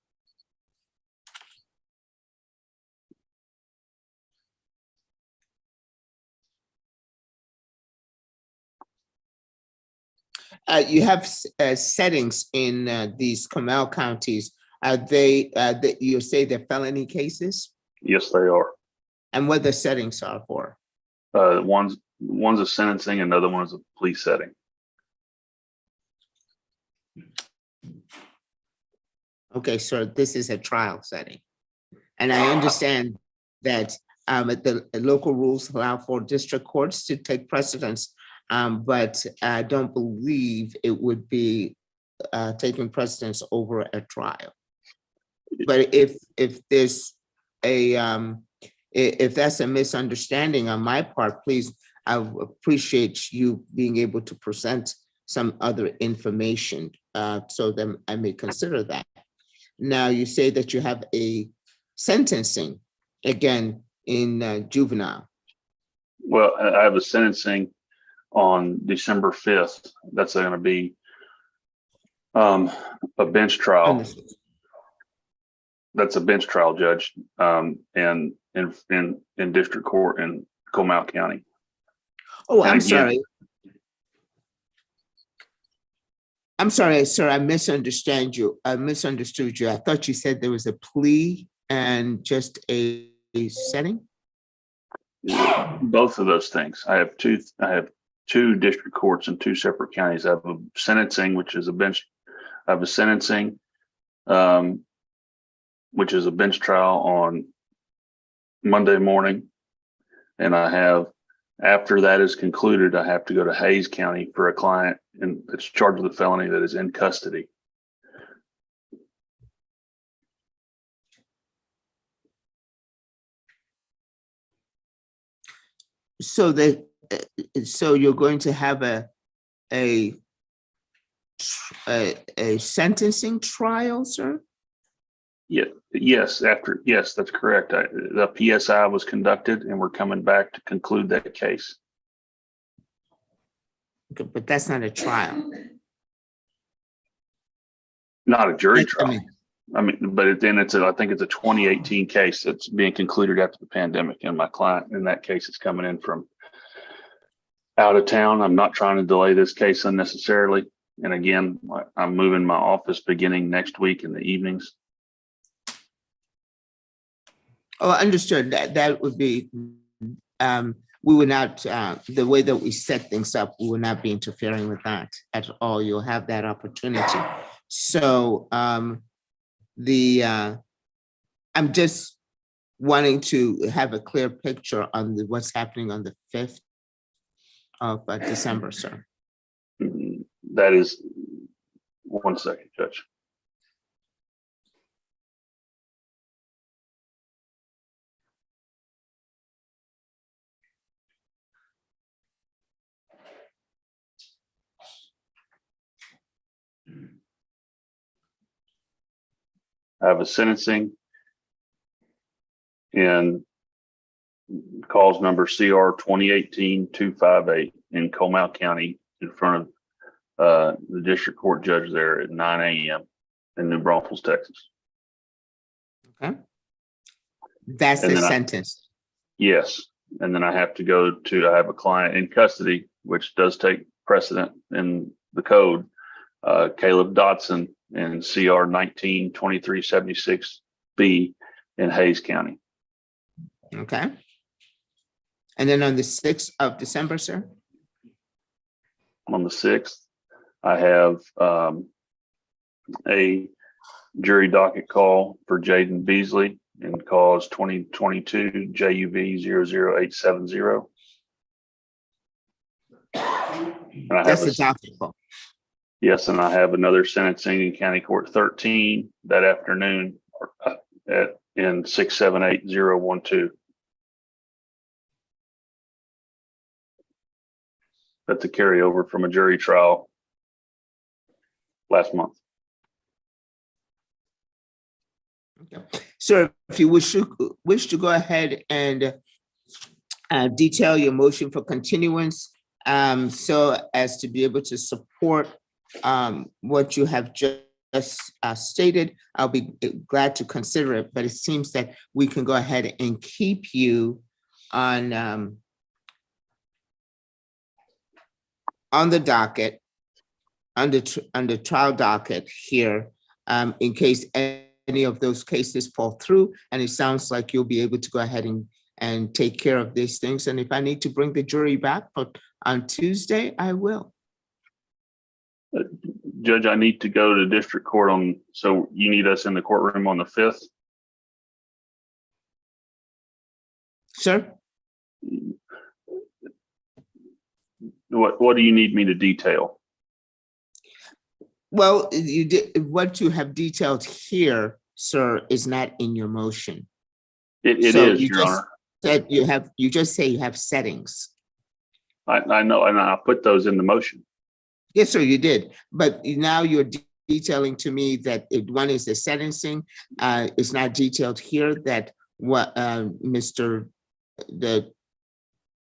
You have settings in these Comal counties. Are they that you say they're felony cases? Yes, they are. And what the settings are for? One's a sentencing, another one is a police setting. Okay, so this is a trial setting. And I understand that the local rules allow for district courts to take precedence But I don't believe it would be taking precedence over a trial. But if there's a, if that's a misunderstanding on my part, please, I would appreciate you being able to present some other information so that I may consider that. Now, you say that you have a sentencing again in juvenile. Well, I have a sentencing on December 5th. That's going to be a bench trial. That's a bench trial, Judge, and in district court in Comal County. Oh, And I'm again- sorry. I'm sorry, sir, I misunderstood you. I thought you said there was a plea and just a setting? Both of those things. I have two district courts in two separate counties. I have a sentencing, which is a bench. I have a sentencing, which is a bench trial on Monday morning. And I have, after that is concluded, I have to go to Hayes County for a client that's charged with a felony that is in custody. So so you're going to have a sentencing trial, sir? Yeah, yes, that's correct. The PSI was conducted and we're coming back to conclude that case. Okay, but that's not a trial. Not a jury I trial. mean- I mean, but I think it's a 2018 case that's being concluded after the pandemic, and my client in that case is coming in from out of town. I'm not trying to delay this case unnecessarily. And again, I'm moving my office beginning next week in the evenings. Oh, understood. That would be, we would not, the way that we set things up, we will not be interfering with that at all. You'll have that opportunity. So I'm just wanting to have a clear picture on what's happening on the 5th of December, sir. That is, one second, Judge. I have a sentencing in cause number CR 2018-258 in Comal County in front of the district court judge there at 9 a.m. in New Braunfels, Texas. Okay. That's And the then sentence. Yes. And then I have a client in custody, which does take precedent in the code, Caleb Dotson in CR 19-2376B in Hayes County. Okay. And then on the 6th of December, sir? On the 6th, I have a jury docket call for Jaden Beasley in cause 2022 JUV 00870. And I That's have the docket call. Yes, and I have another sentencing in County Court 13 that afternoon in 678012. That's a carryover from a jury trial last month. Okay. Sir, if you wish to go ahead and detail your motion for continuance so as to be able to support what you have just stated, I'll be glad to consider it, but it seems that we can go ahead and keep you on the docket, on the trial docket here, in case any of those cases fall through, and it sounds like you'll be able to go ahead and take care of these things. And if I need to bring the jury back on Tuesday, I will. Judge, I need to go to district court so you need us in the courtroom on the 5th? Sir? What do you need me to detail? Well, you did, what you have detailed here, sir, is not in your motion. It So is, you Your just Honor. said you just say you have settings. I know, and I put those in the motion. Yes, sir, you did. But now you're detailing to me that one is the sentencing. It's not detailed here that what the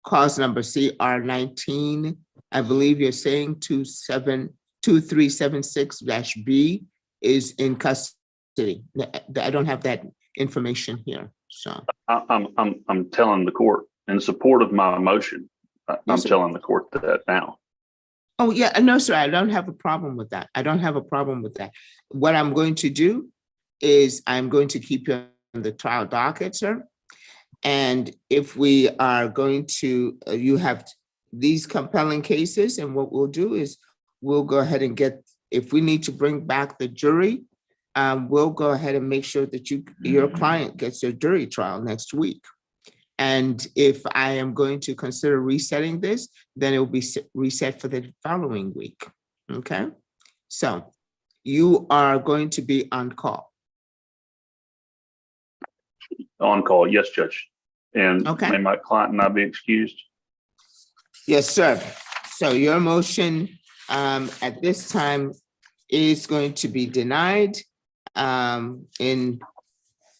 cause number CR 19, I believe you're saying 2376-B is in custody. I don't have that information here, so. I'm telling the court in support of my motion. I'm Yes, sir. telling the court that now. Oh, yeah, no, sir, I don't have a problem with that. I don't have a problem with that. What I'm going to do is I'm going to keep you on the trial docket, sir. And if we are going to, you have these compelling cases, and what we'll do is we'll go ahead and if we need to bring back the jury, we'll go ahead and make sure that your client gets a jury trial next week. And if I am going to consider resetting this, then it will be reset for the following week. Okay, so you are going to be on call. On call, yes, Judge. And Okay. may my client not be excused? Yes, sir. So your motion at this time is going to be denied.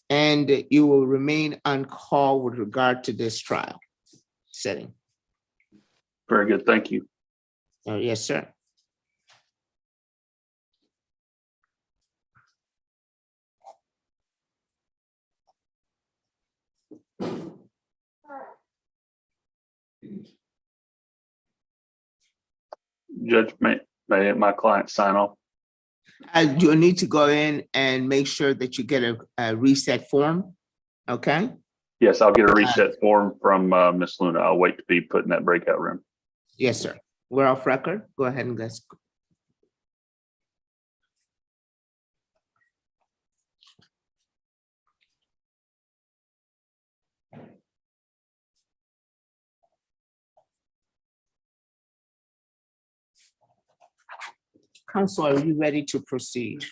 And you will remain on call with regard to this trial setting. Very good, thank you. Yes, sir. Judge, may my client sign off? You'll need to go in and make sure that you get a reset form, okay? Yes, I'll get a reset form from Ms. Luna. I'll wait to be put in that breakout room. Yes, sir. We're off record. Go ahead and let's. Counsel, are you ready to proceed?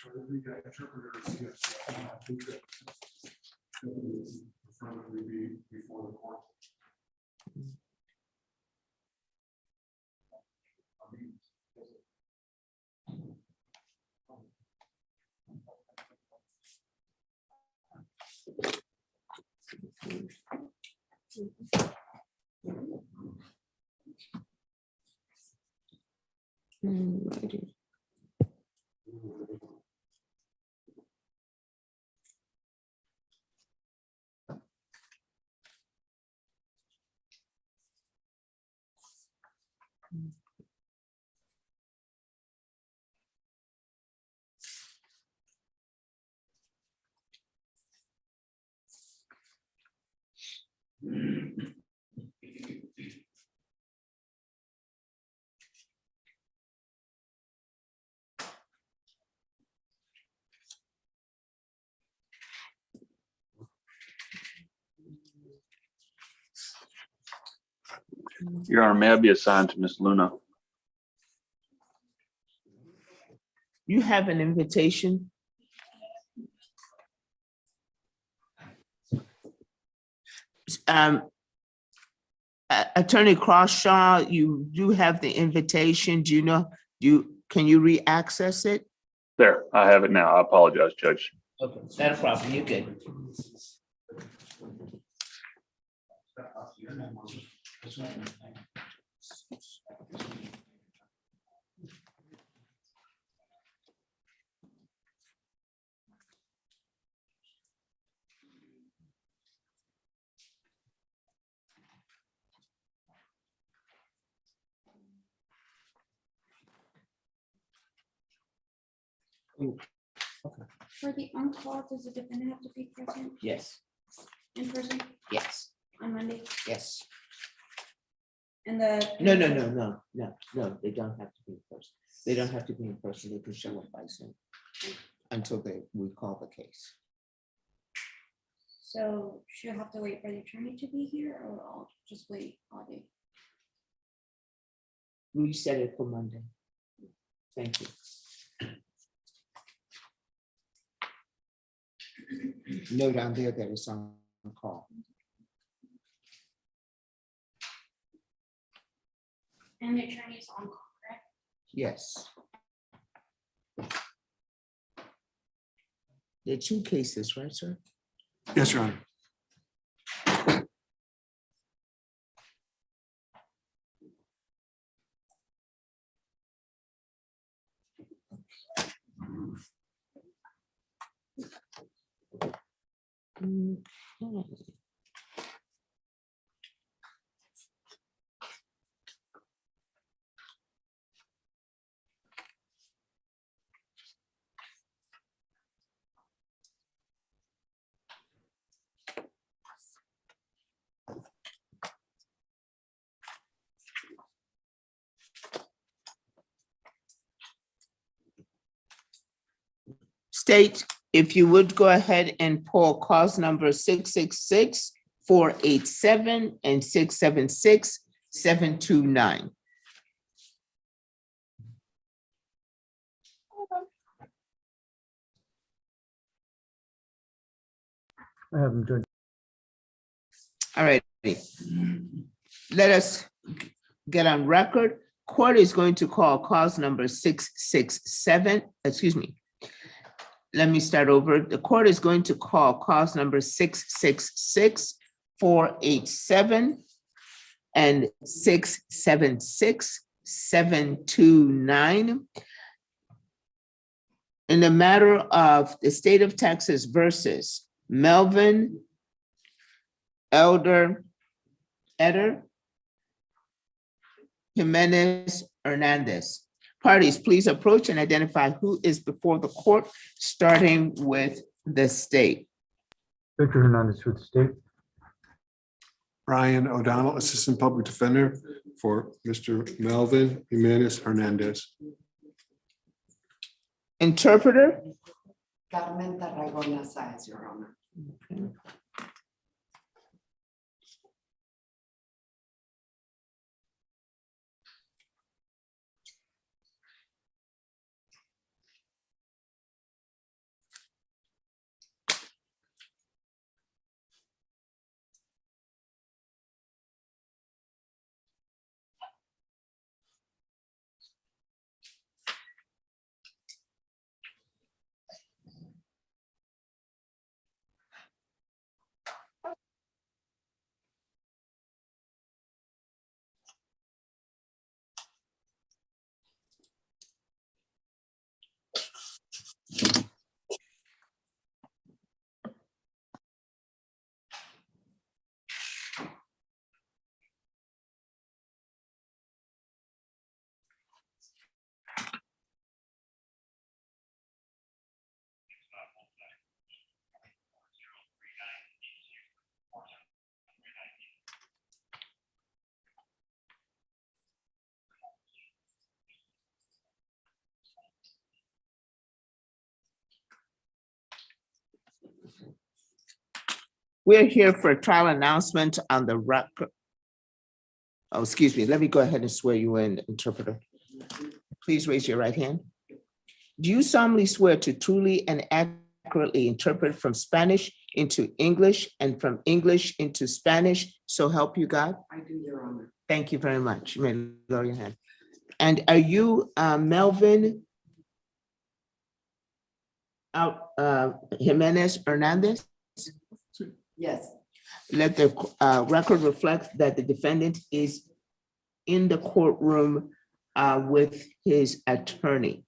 Alrighty. Your Honor, may I be assigned to Ms. Luna? You have an invitation. Attorney Crawshaw, you do have the invitation. Do you know, can you re-access it? There, I have it now. I apologize, Judge. Okay, not a problem. You're good. For the on-call, does the defendant have to be present Yes, in person yes, on Monday? yes. And the. No, they don't have to be in person. They don't have to be in person. They can show up by Zoom until we call the case. So she'll have to wait for the attorney to be here, or I'll just wait all day? reset it for Monday. Thank you. Note down there that it's on call. And the attorney's on call, correct? Yes. There are 2 cases, right, sir? Yes, Your Honor. Okay. State, if you would go ahead and pull cause number 666, 487, and 676, 729. I have them, Judge. All right. Let us get on record. Court is going to call cause number 667, excuse me. Let me start over. The court is going to call cause number 666, 487, and 676, 729. In the matter of the state of Texas versus Melvin Eder Jimenez Hernandez. Parties, please approach and identify who is before the court, starting with the state. Victor Hernandez with the state. Brian O'Donnell, Assistant Public Defender for Mr. Melvin Jimenez Hernandez. Interpreter? Carmen Tarragona Sáez, Your Honor. Okay. We're here for a trial announcement on the record. Oh, excuse me. Let me go ahead and swear you in, interpreter. Please raise your right hand. Do you solemnly swear to truly and accurately interpret from Spanish into English and from English into Spanish, so help you God? I do, Your Honor. Thank you very much. You may lower your hand. And are you Melvin Jimenez Hernandez? Yes. Let the record reflect that the defendant is in the courtroom with his attorney.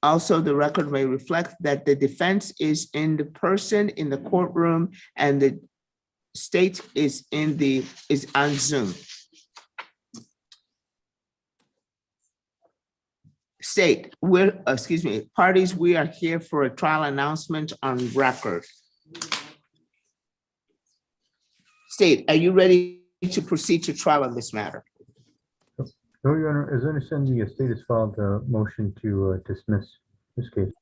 Also, the record may reflect that the defense is in the person in the courtroom and the state is on Zoom. State, parties, we are here for a trial announcement on record. State, are you ready to proceed to trial on this matter? No, Your Honor, as I understand, the state has filed a motion to dismiss this case.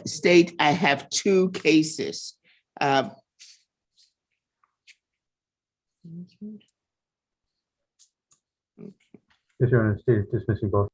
State, I have 2 cases. Yes, Your Honor, state is dismissing both.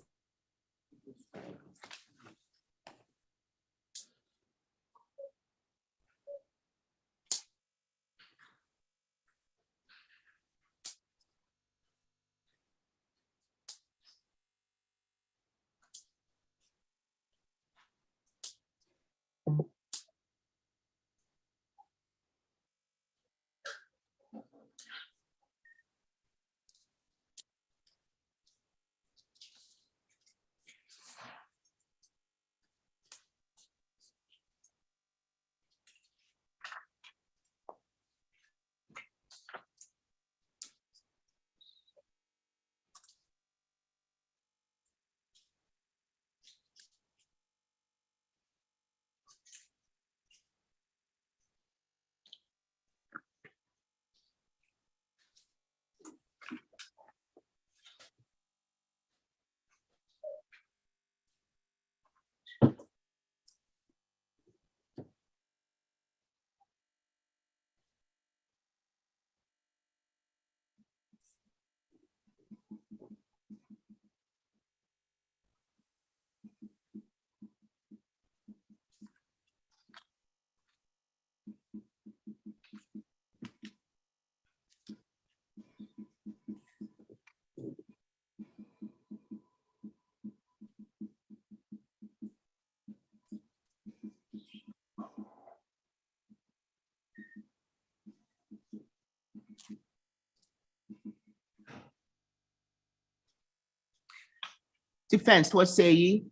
Defense, what say ye?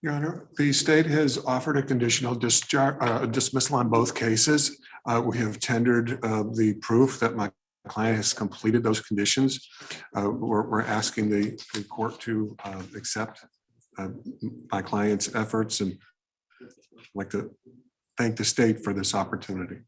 Your Honor, the state has offered a conditional discharge, dismissal on both cases. We have tendered the proof that my client has completed those conditions. We're asking the court to accept my client's efforts, and I'd like to thank the state for this opportunity.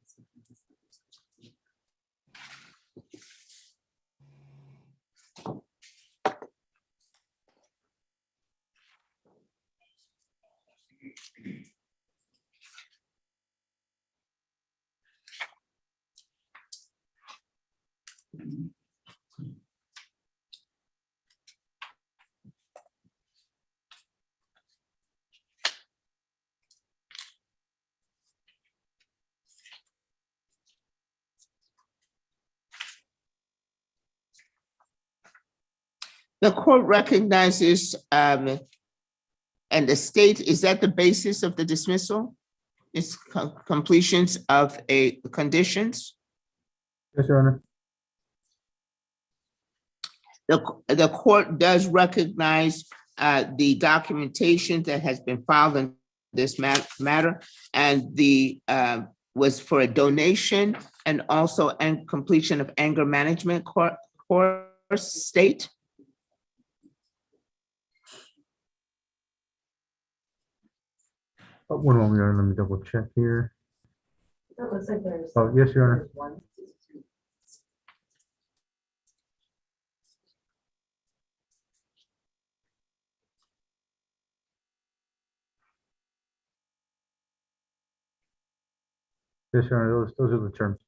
The court recognizes, and the state, is that the basis of the dismissal? It's completions of conditions? Yes, Your Honor. The court does recognize the documentation that has been filed in this matter, and the was for a donation and also and completion of anger management course state. One moment, Your Honor, let me double check here. It looks like there's. Oh, yes, Your Honor. Yes, Your Honor, those are the terms.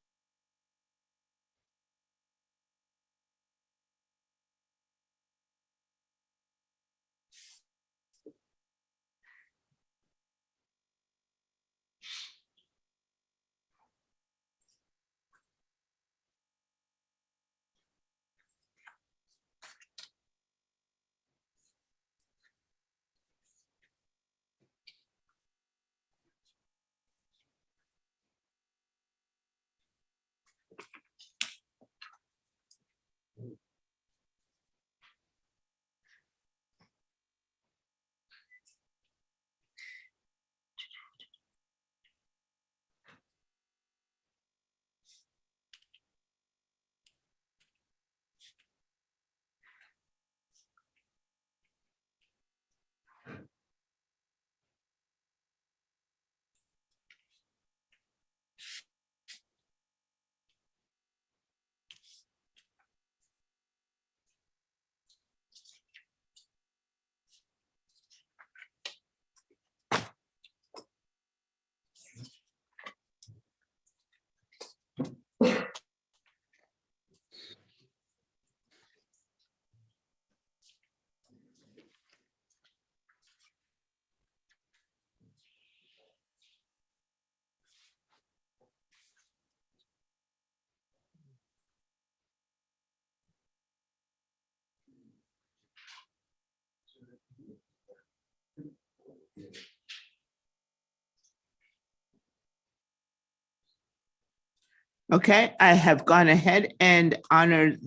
Okay, I have gone ahead and honored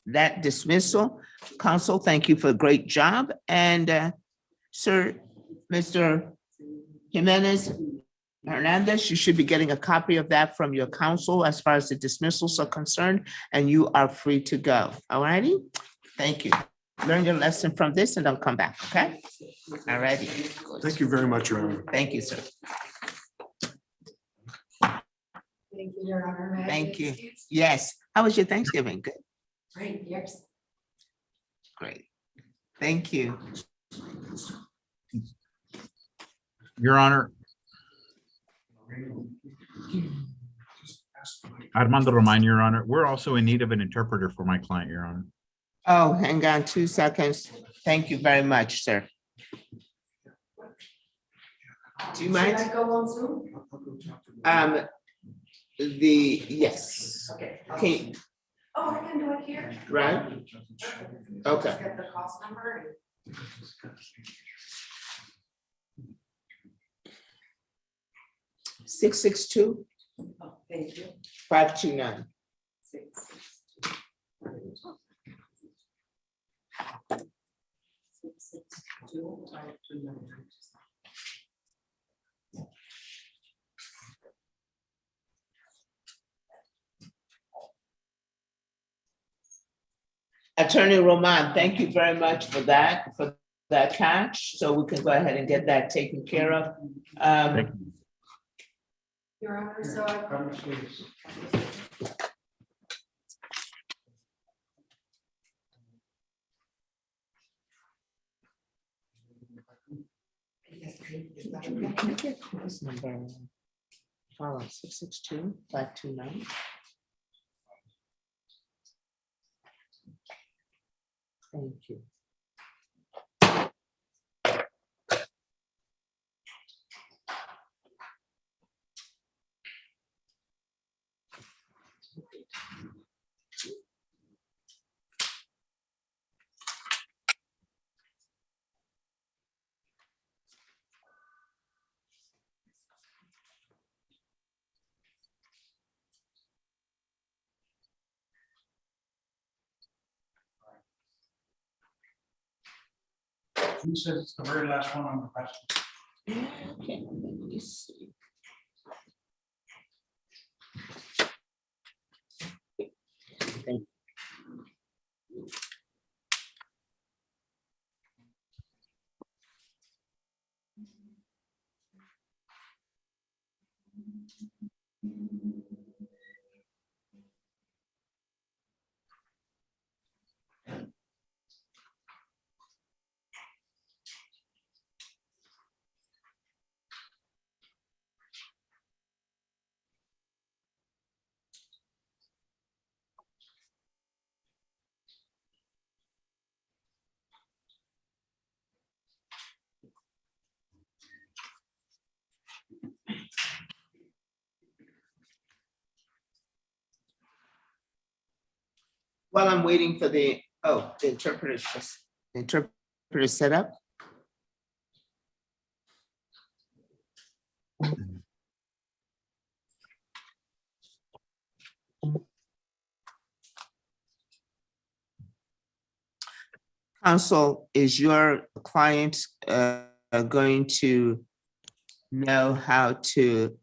that dismissal. Council, thank you for a great job. And Sir, Mr. Jimenez Hernandez, you should be getting a copy of that from your counsel as far as the dismissals are concerned, and you are free to go. All righty? Thank you. Learn your lesson from this and I'll come back, okay? All righty. Thank you very much, Your Honor. Thank you, sir. Thank you, Your Honor. May I Thank be you. excused? Yes. How was your Thanksgiving? Good. Great, yours. Great. Thank you. Your Honor. Armando Román, Your Honor. We're also in need of an interpreter for my client, Your Honor. Oh, hang on 2 seconds. Thank you very much, sir. Do you mind? Should I go on Zoom? Yes. Okay. Okay, Oh, I can do it here. right? Okay. Just get the cost number. 662 Oh, thank you. 529. 662 529. Attorney Roman, thank you very much for that catch. So we can go ahead and get that taken care of. Your Honor, so I. Yes, is that okay? Can I get this number? Follow 662 529. Thank you. He says it's the very last one on the question. Okay, let me see. Thank you. While I'm waiting for the interpreter set up. Counsel, is your client going to know how to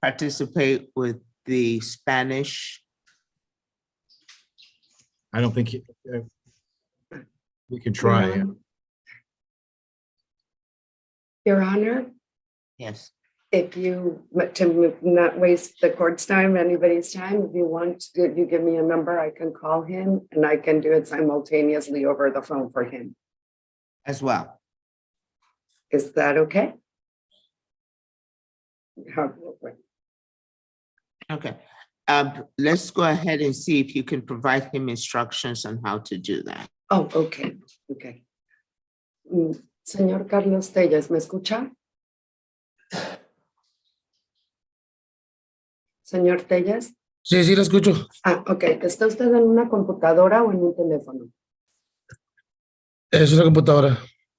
participate with the Spanish? I don't think we can try. Your Honor, Yes. if you, to not waste the court's time, anybody's time, if you want, you give me a number, I can call him and I can do it simultaneously over the phone for him. As well. Is that okay? Okay. Let's go ahead and see if you can provide him instructions on how to do that. Oh, okay, okay. Señor Carlos Telles, ¿me escucha? Señor Telles. Sí, sí, la escucho. Ah, ok. ¿Está usted en una computadora o en un teléfono? Es una computadora.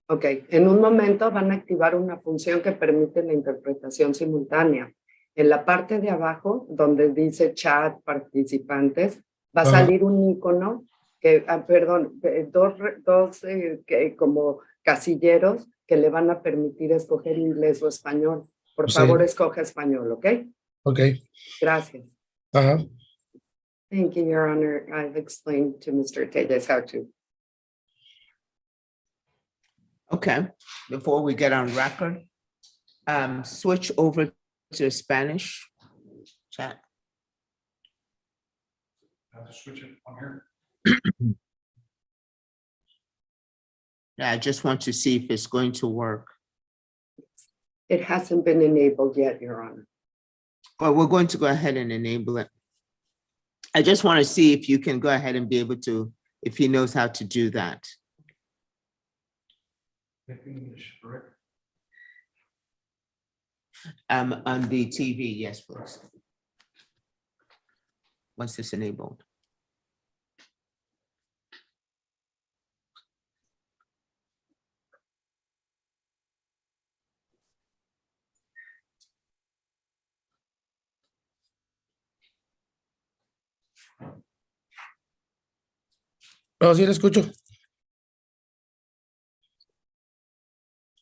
Ok, en un momento van a activar una función que permite la interpretación simultánea. En la parte de abajo, donde dice chat participantes, va a Ajá. salir un icono que, perdón, dos como casilleros que le van a permitir escoger inglés o español. Por Sí. favor, escoge español, ¿ok? Ok. Gracias. Ajá. Thank you, Your Honor. I've explained to Mr. Telles how to. Okay, before we get on record, switch over to Spanish chat. Have to switch it on here. Yeah, I just want to see if it's going to work. It hasn't been enabled yet, Your Honor. Well, we're going to go ahead and enable it. I just want to see if you can go ahead and be able to, if he knows how to do that. English, correct? On the TV, yes, please. Once it's enabled. Oh, sí, le escucho.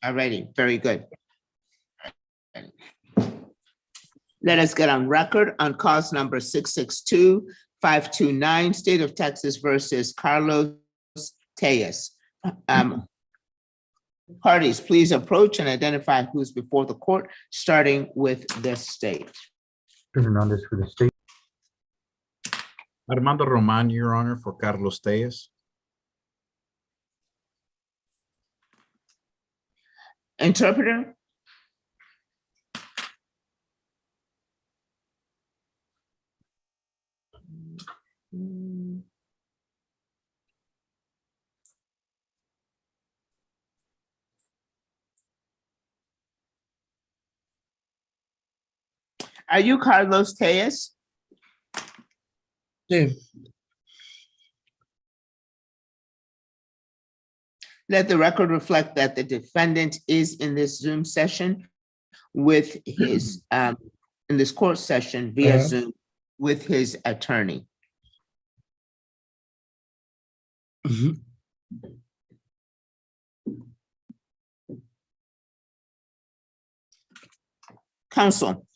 Alrighty, very good. Let us get on record on cause number 662-529, State of Texas versus Carlos Telles. Parties, please approach and identify who's before the court, starting with the state. Hernandez for the state. Armando Roman, Your Honor, for Carlos Telles. Interpreter? Are you Carlos Telles? Sí. Let the record reflect that the defendant is in this Zoom session with his, in this court session via Zoom with his attorney. Mhm. Counsel,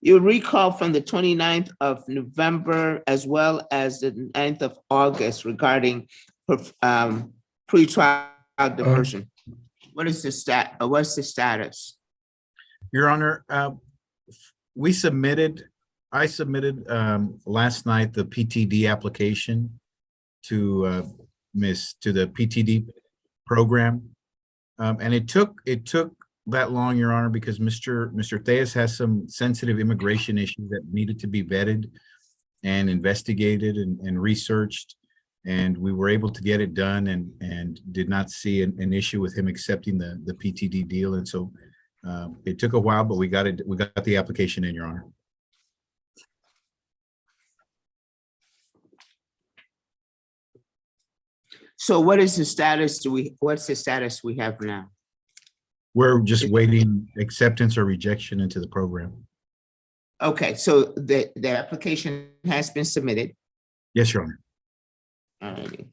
you recall from the 29th of November as well as the 9th of August regarding pretrial diversion. What's the status? Your Honor, I submitted last night the PTD application to the PTD program. And it took that long, Your Honor, because Mr. Telles has some sensitive immigration issues that needed to be vetted and investigated and researched. And we were able to get it done and did not see an issue with him accepting the PTD deal. And so it took a while, but we got the application in, Your Honor. So what is the status? What's the status we have now? We're just waiting acceptance or rejection into the program. Okay, so the application has been submitted. Yes, Your Honor. All righty.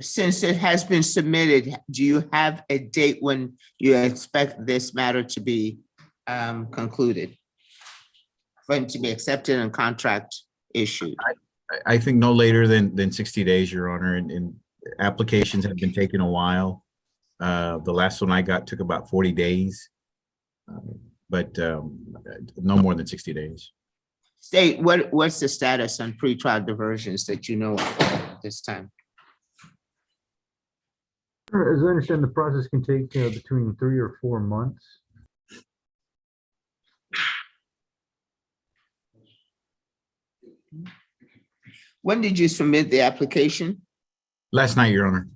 Since it has been submitted, do you have a date when you expect this matter to be concluded? For it to be accepted and contract issued? I think no later than 60 days, Your Honor, and applications have been taking a while. The last one I got took about 40 days. but no more than 60 days. State, what's the status on pretrial diversions that you know of at this time? As I understand, the process can take between 3 or 4 months. When did you submit the application? Last night, Your Honor.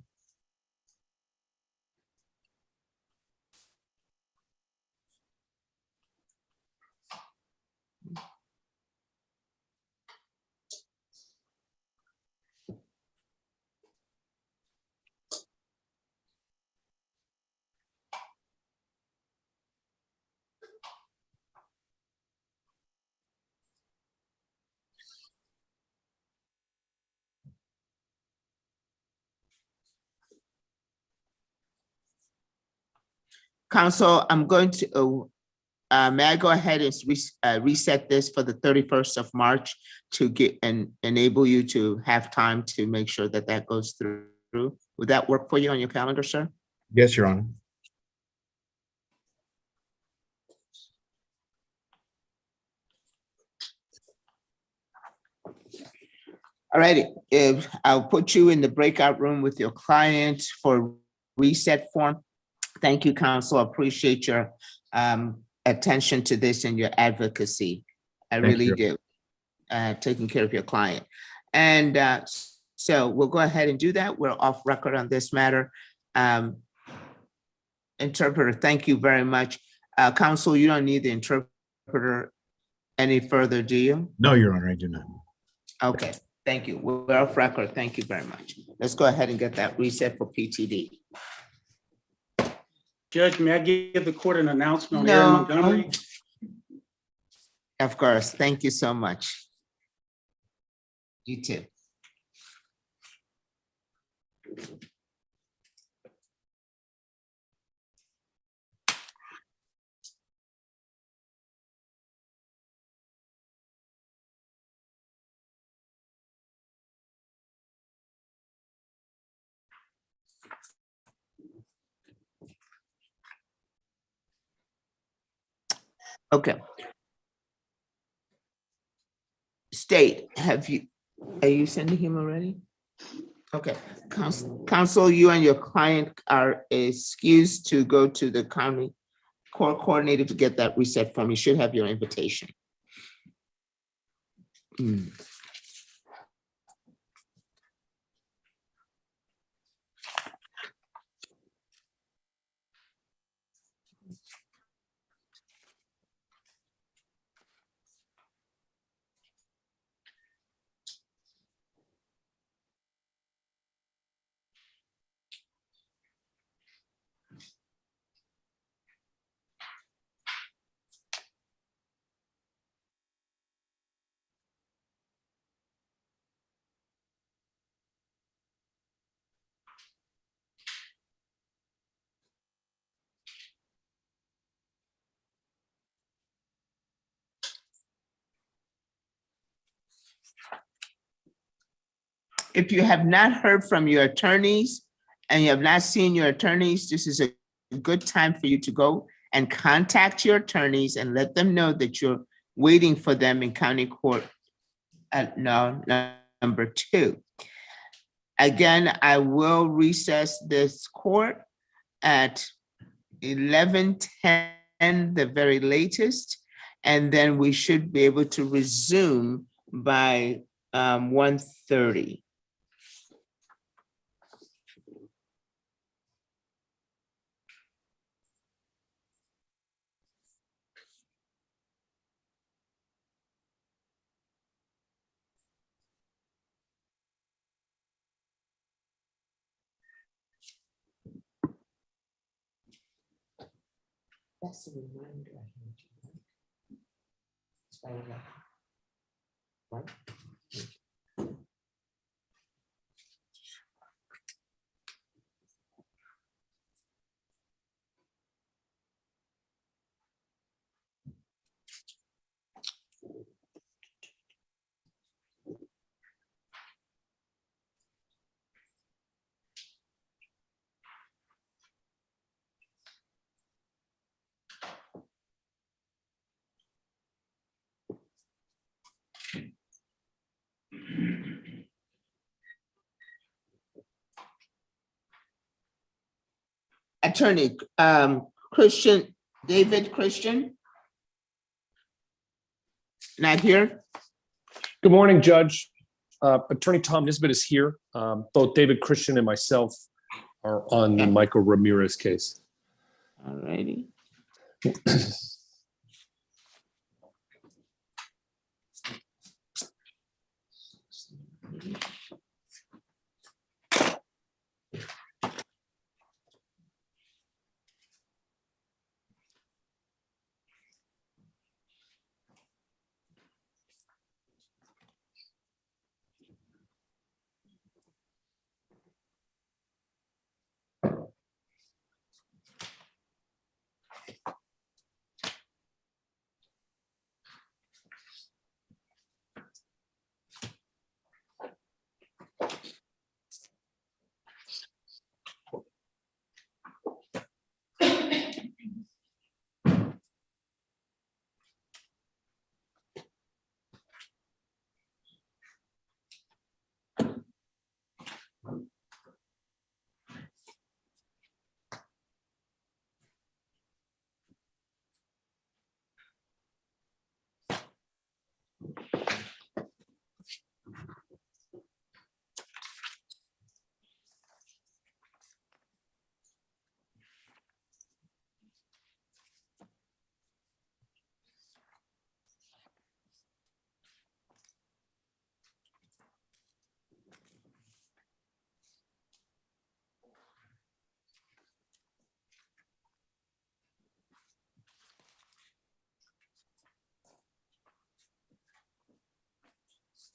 Council, I'm going to, may I go ahead and reset this for the 31st of March to get and enable you to have time to make sure that that goes through? Would that work for you on your calendar, sir? Yes, Your Honor. All righty, if I'll put you in the breakout room with your client for reset form. Thank you, counsel. I appreciate your attention to this and your advocacy. I Thank really you. do. Taking care of your client. And so we'll go ahead and do that. We're off record on this matter. Interpreter, thank you very much. Counsel, you don't need the interpreter any further, do you? No, Your Honor, I do not. Okay, thank you. We're off record. Thank you very much. Let's go ahead and get that reset for PTD. Judge, may I give the court an announcement on Aaron Montgomery? Of course. Thank you so much. You too. Okay. State, are you sending him already? Okay, counsel, you and your client are excused to go to the county court coordinator to get that reset form. You should have your invitation. If you have not heard from your attorneys and you have not seen your attorneys, this is a good time for you to go and contact your attorneys and let them know that you're waiting for them in county court at number 2. Again, I will recess this court at 11:10, the very latest, and then we should be able to resume by 1:30. That's a reminder. I need you, right? It's by 11. Right? Attorney David Christian? Not here? Good morning, Judge. Attorney Tom Nisbet is here. Both David Christian and myself are on the Michael Ramirez case. All righty.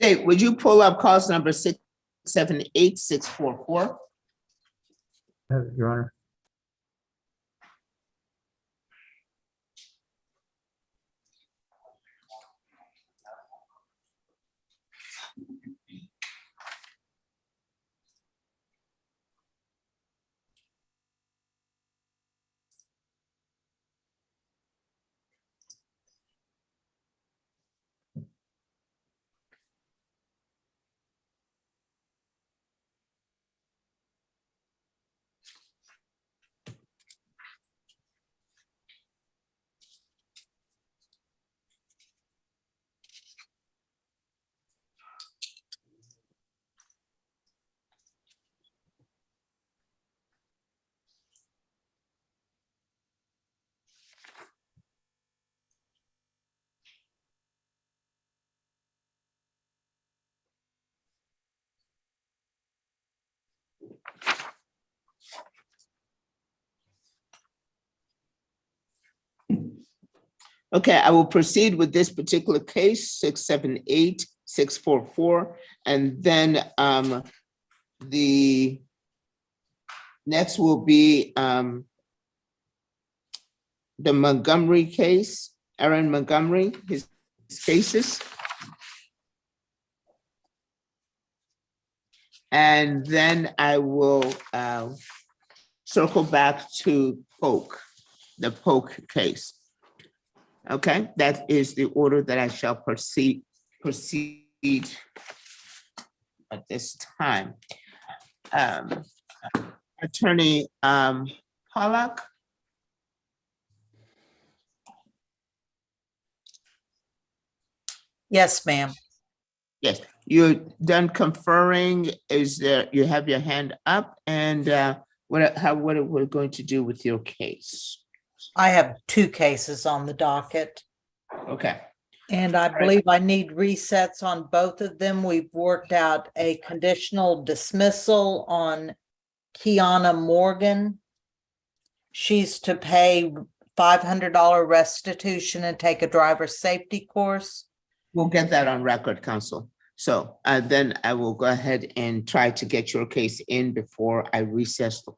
State, would you pull up cause number 678644? Your Honor. Okay, I will proceed with this particular case, 678644, and then the next will be the Montgomery case, Aaron Montgomery, his cases. And then I will circle back to Polk, the Polk case. Okay, that is the order that I shall proceed at this time. Attorney Pollack. Yes, ma'am. Yes, you're done conferring. Is there, you have your hand up, and what are we going to do with your case? I have two cases on the docket. Okay. And I believe I need resets on both of them. We've worked out a conditional dismissal on Kiana Morgan. She's to pay $500 restitution and take a driver's safety course. We'll get that on record, counsel. So then I will go ahead and try to get your case in before I recess the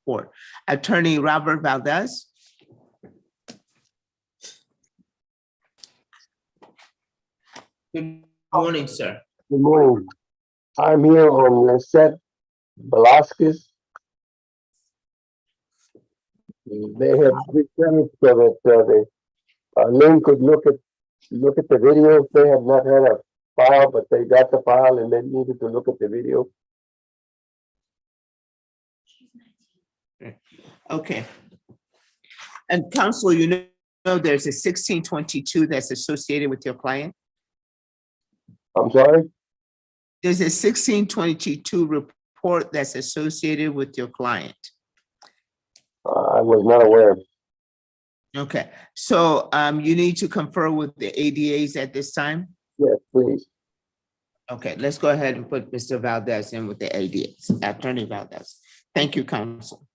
court. Attorney Robert Valdez. Good morning, sir. Good morning. I'm here on Lisette Velasquez. They have requested so that Lynn could look at the video. They have not had a file, but they got the file and they needed to look at the video. Okay. And counsel, you know there's a 1622 that's associated with your client? I'm sorry? There's a 1622 report that's associated with your client. I was not aware. Okay, so you need to confer with the ADAs at this time? Yes, please. Okay, let's go ahead and put Mr. Valdez in with the ADAs, Attorney Valdez. Thank you, counsel.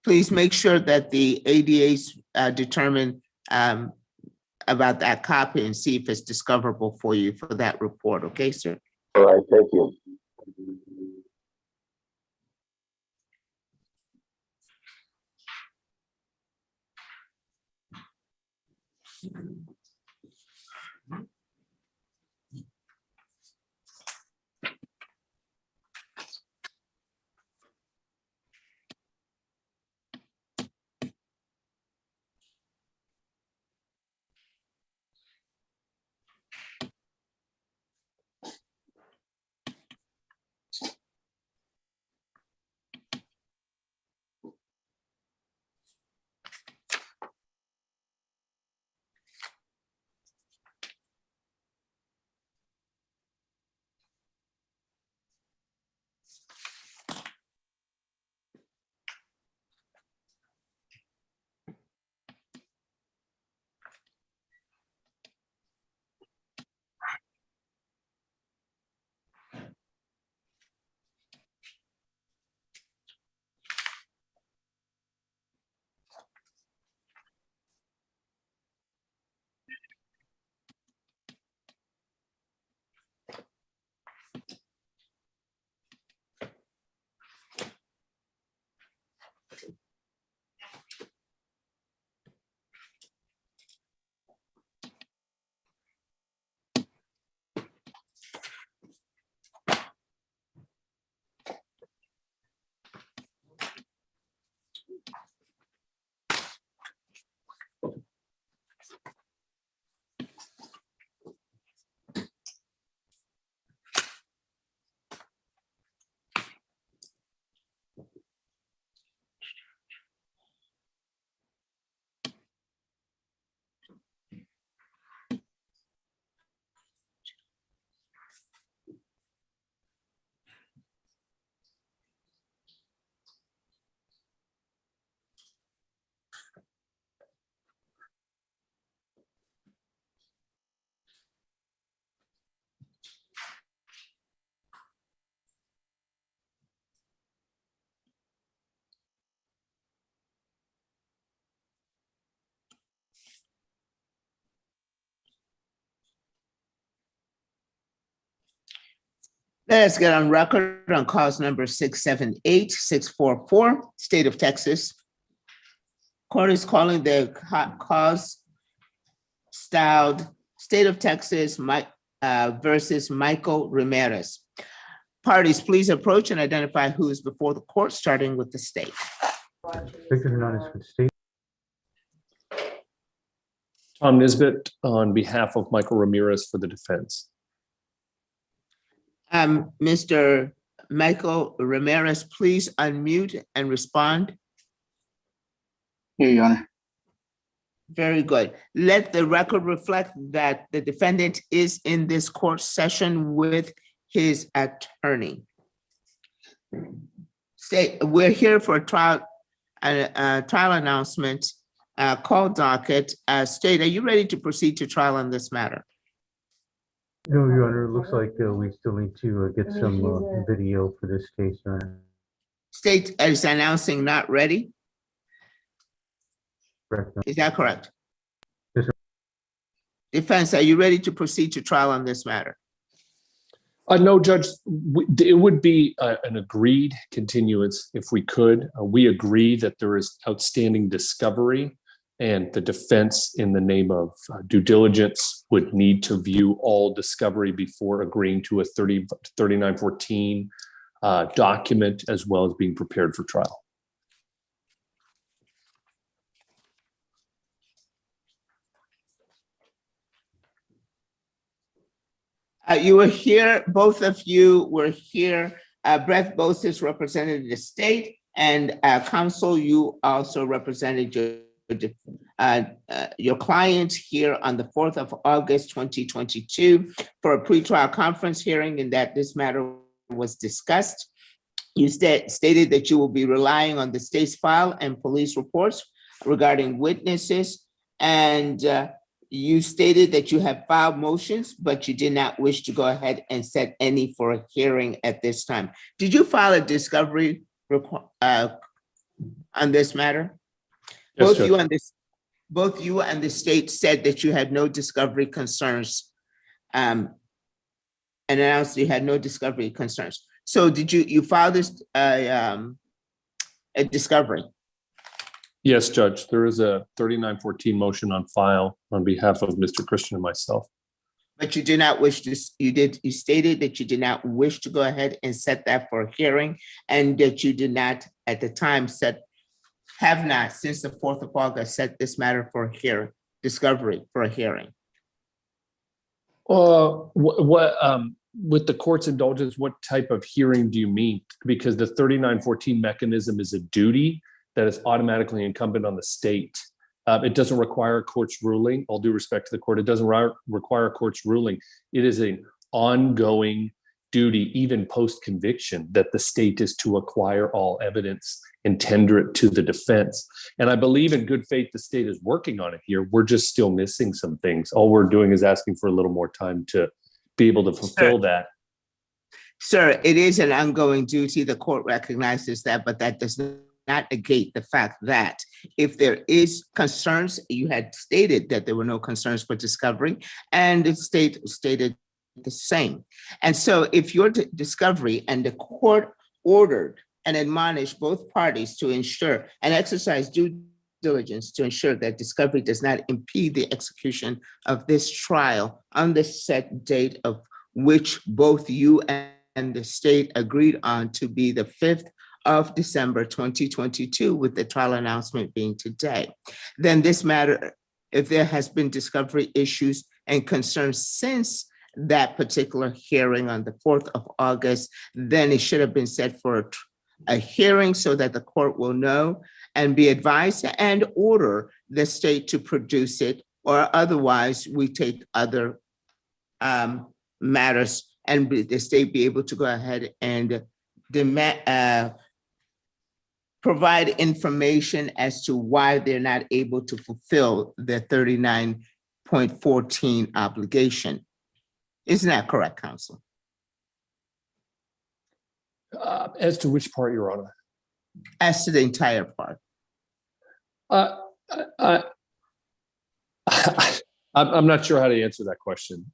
Please make sure that the ADAs determine about that copy and see if it's discoverable for you for that report, okay, sir? All right, thank you. Let's get on record on cause number 678-644, State of Texas. Court is calling the cause styled State of Texas versus Michael Ramirez. Parties, please approach and identify who is before the court, starting with the state. Victor Hernandez for the state. Tom Nisbet on behalf of Michael Ramirez for the defense. Mr. Michael Ramirez, please unmute and respond. Here, Your Honor. Very good. Let the record reflect that the defendant is in this court session with his attorney. We're here for a trial announcement, call docket. State, are you ready to proceed to trial on this matter? No, Your Honor, it looks like we still need to get some video for this case, Your Honor. State is announcing not ready. Correct. Is that correct? Yes, sir. Defense, are you ready to proceed to trial on this matter? No, Judge, it would be an agreed continuance if we could. We agree that there is outstanding discovery, and the defense, in the name of due diligence, would need to view all discovery before agreeing to a 3914 document, as well as being prepared for trial. You were here, both of you were here. Brett Boses represented the state And counsel, you also represented your client here on the 4th of August, 2022 for a pretrial conference hearing, and that this matter was discussed. You stated that you will be relying on the state's file and police reports regarding witnesses, and you stated that you have filed motions, but you did not wish to go ahead and set any for a hearing at this time. Did you file a discovery on this matter? Yes, Both you and the state said that you had no discovery concerns, and announced you had no discovery concerns. So did you file this a discovery? Yes, Judge, there is a 3914 motion on file on behalf of Mr. Christian and myself. But you did not wish to, you stated that you did not wish to go ahead and set that for a hearing, and that you did not at the time have not since the 4th of August set this matter for a hearing, discovery for a hearing. With the court's indulgence, what type of hearing do you mean? Because the 3914 mechanism is a duty that is automatically incumbent on the state. It doesn't require a court's ruling. All due respect to the court, it doesn't require a court's ruling. It is an ongoing duty, even post-conviction, that the state is to acquire all evidence and tender it to the defense. And I believe in good faith, the state is working on it here. We're just still missing some things. All we're doing is asking for a little more time to be able to fulfill that. Sir, it is an ongoing duty. The court recognizes that, but that does not negate the fact that if there is concerns, you had stated that there were no concerns for discovery, and the state stated the same. And so if your discovery and the court ordered and admonished both parties to ensure and exercise due diligence to ensure that discovery does not impede the execution of this trial on the set date of which both you and the state agreed on to be the 5th of December 2022, with the trial announcement being today, then this matter, if there has been discovery issues and concerns since that particular hearing on the 4th of August, then it should have been set for a hearing so that the court will know and be advised and order the state to produce it, or otherwise we take other matters and the state be able to go ahead and demand, provide information as to why they're not able to fulfill their 39.14 obligation. Isn't that correct, counsel? As to which part, Your Honor? As to the entire part. I'm not sure how to answer that question.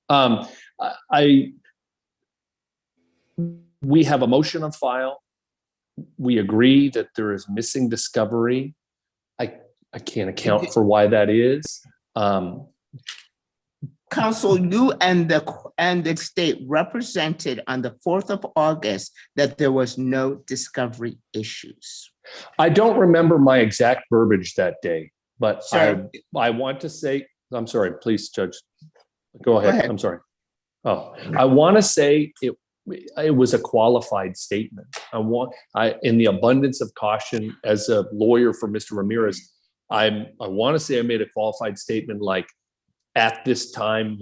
We have a motion on file. We agree that there is missing discovery. I can't account for why that is. Counsel, you and the state represented on the 4th of August that there was no discovery issues. I don't remember my exact verbiage that day, but Sir. I want to say, I'm sorry, please, Judge. Go ahead. I'm sorry. I want to say it was a qualified statement. In the abundance of caution, as a lawyer for Mr. Ramirez, I want to say I made a qualified statement like, at this time,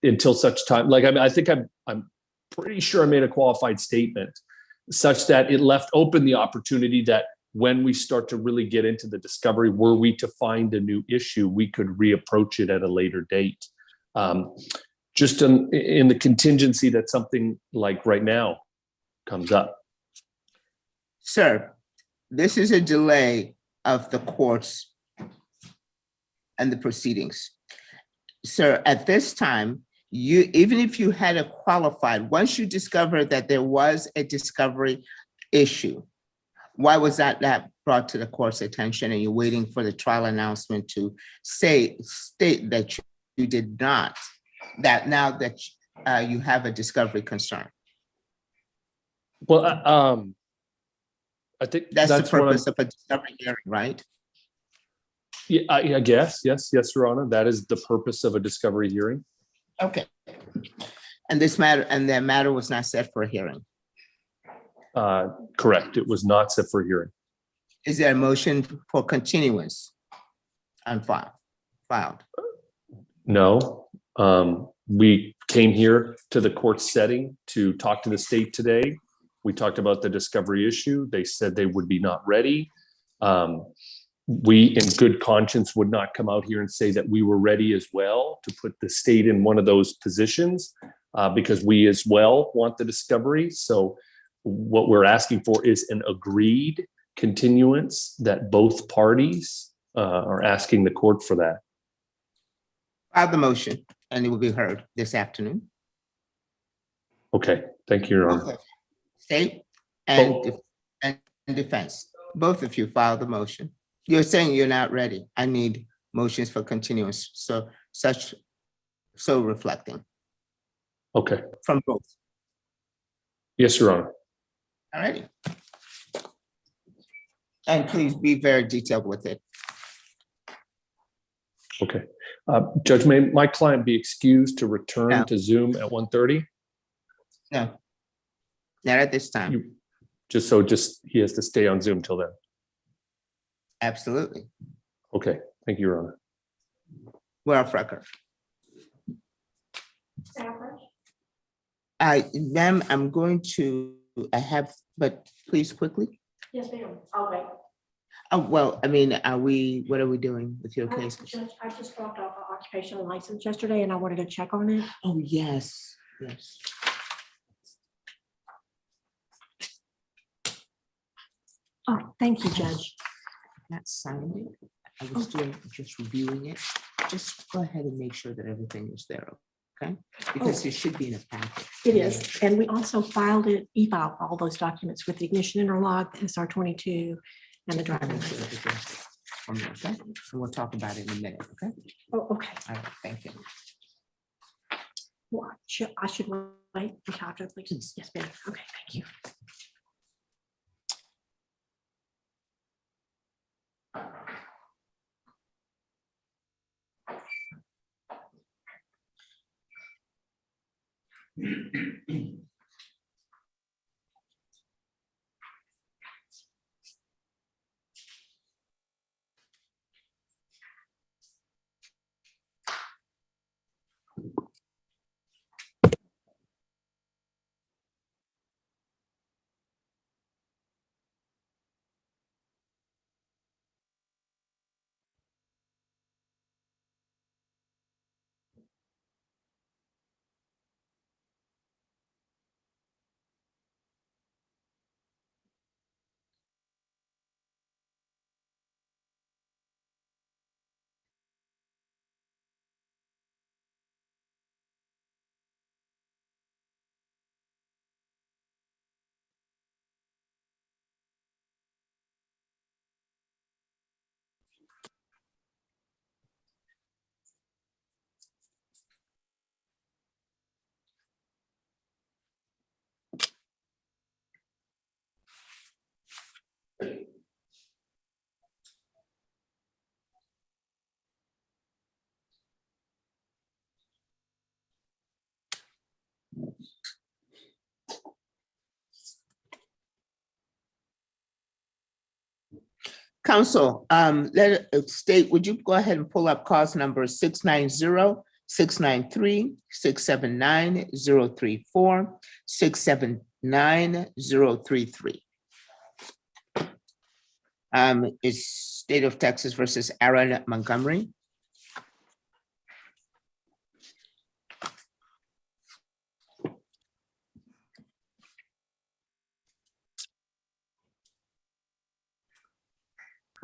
until such time, I think I'm pretty sure I made a qualified statement such that it left open the opportunity that when we start to really get into the discovery, were we to find a new issue, we could reapproach it at a later date. Just in the contingency that something like right now comes up. Sir, this is a delay of the courts and the proceedings. Sir, at this time, even if you had a qualified, once you discovered that there was a discovery issue, why was that brought to the court's attention and you're waiting for the trial announcement to state that you did not, that now that you have a discovery concern? Well, I think that's the purpose of a discovery hearing, right? Yeah, I guess. Yes, Your Honor. That is the purpose of a discovery hearing. Okay. And that matter was not set for a hearing. Correct. It was not set for a hearing. Is there a motion for continuance on filed? No. We came here to the court setting to talk to the state today. We talked about the discovery issue. They said they would be not ready. We, in good conscience, would not come out here and say that we were ready as well to put the state in one of those positions because we as well want the discovery. So what we're asking for is an agreed continuance that both parties are asking the court for that. File the motion and it will be heard this afternoon. Okay, thank you, Your Honor. State and defense, both of you file the motion. You're saying you're not ready. I need motions for continuance. So reflecting Okay, from both. yes, Your Honor. All righty. And please be very detailed with it. Okay. Judge, may my client be excused to return No. to Zoom at 1:30? No, not at this time. Just he has to stay on Zoom till then. Absolutely. Okay, thank you, Your Honor. We're off record. Ma'am, I'm going to, but please quickly. Yes, ma'am. I'll wait. Oh, well, I mean, what are we doing with your case? Judge, I just dropped off an occupational license yesterday and I wanted to check on it. Oh, yes, yes. Oh, thank you, Judge. Not signed it. I was still just reviewing it. Just go ahead and make sure that everything is there, okay? Because it should be in a packet. It is. And we also filed it, e-filed all those documents with the ignition interlock, the SR-22, and the driver license. Okay, and we'll talk about it in a minute, okay? Oh, okay. All right, thank you. Well, I should wait until after, please. Yes, ma'am. Okay, thank you. Council, state, would you go ahead and pull up cause number 690, 693, 679, 034, 679, 033. Is State of Texas versus Aaron Montgomery.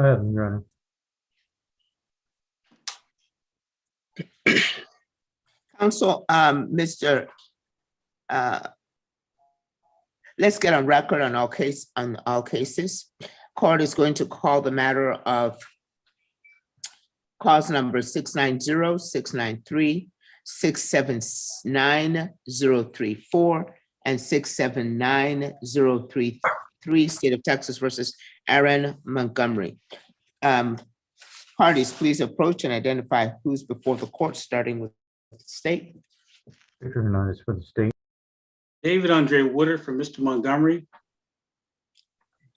I have them, Your Honor. Council, let's get on record on all cases. Court is going to call the matter of cause number 690, 693, 679, 034, and 679, 033, State of Texas versus Aaron Montgomery. Parties, please approach and identify who's before the court, starting with the state. Victor Hernandez for the state. David Andre Woodard for Mr. Montgomery.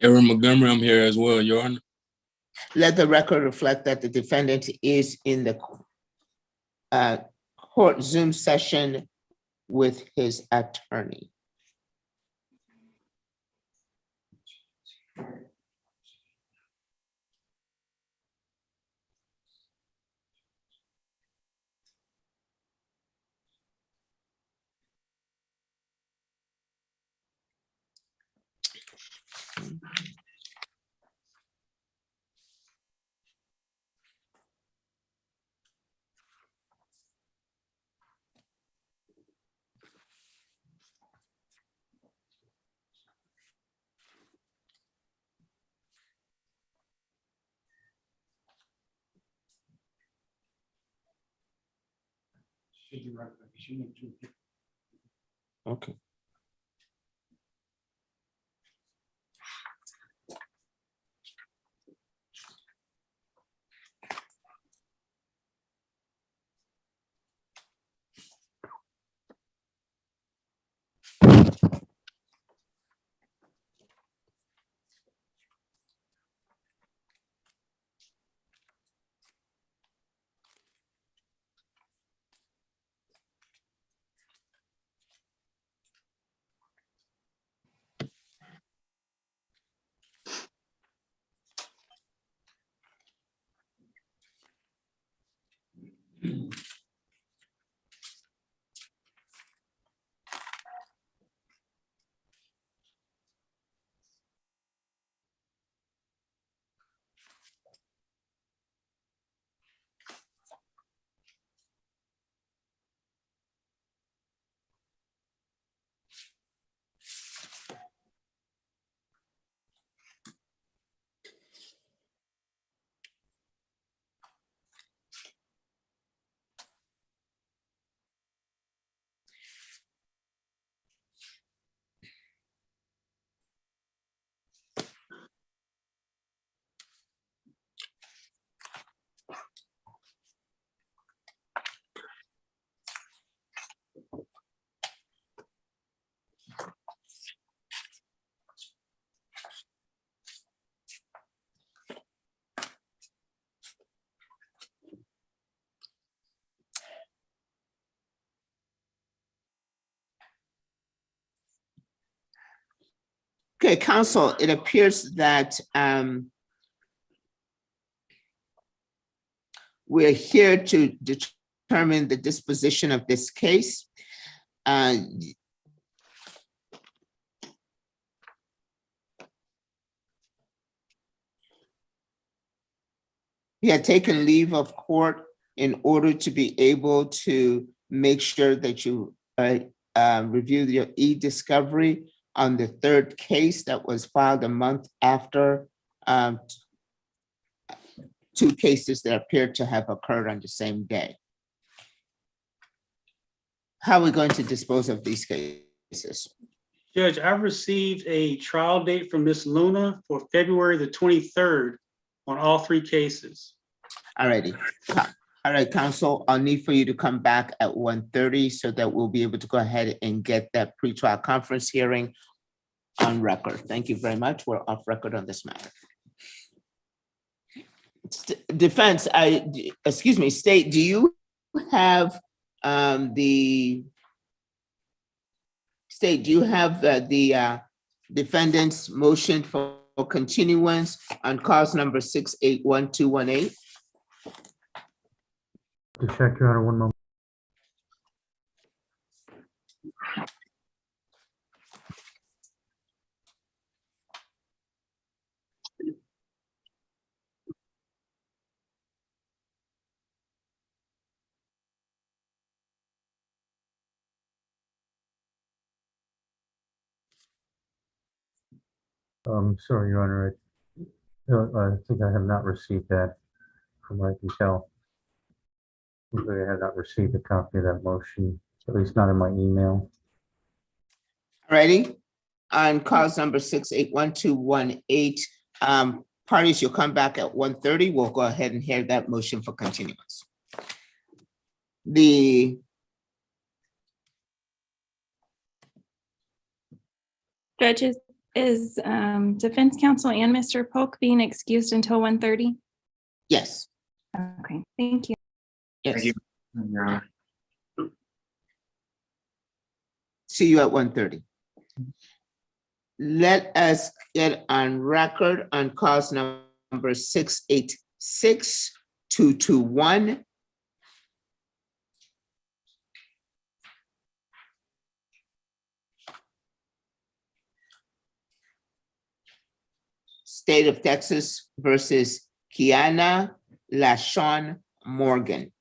Aaron Montgomery, I'm here as well, Your Honor. Let the record reflect that the defendant is in the court Zoom session with his attorney. Okay. Okay, counsel, it appears that we're here to determine the disposition of this case. He had taken leave of court in order to be able to make sure that you review your e-discovery on the third case that was filed a month after two cases that appeared to have occurred on the same day. How are we going to dispose of these cases? Judge, I've received a trial date from Ms. Luna for February the 23rd on all three cases. All righty. All right, counsel, I'll need for you to come back at 1:30 so that we'll be able to go ahead and get that pretrial conference hearing on record. Thank you very much. We're off record on this matter. Defense, State, do you have the defendant's motion for continuance on cause number 681-218? To check, Your Honor, one moment. Sorry, Your Honor, I think I have not received that from what I can tell. I have not received a copy of that motion, at least not in my email. Ready? On cause number 681-218, parties, you'll come back at 1:30. We'll go ahead and hear that motion for continuance. The Judges, Is Defense Counsel and Mr. Polk being excused until 1:30? Yes, Okay, thank you. yes. See you at 1:30. Let us get on record on cause number 686221. State of Texas versus Kiana LaShawn Morgan.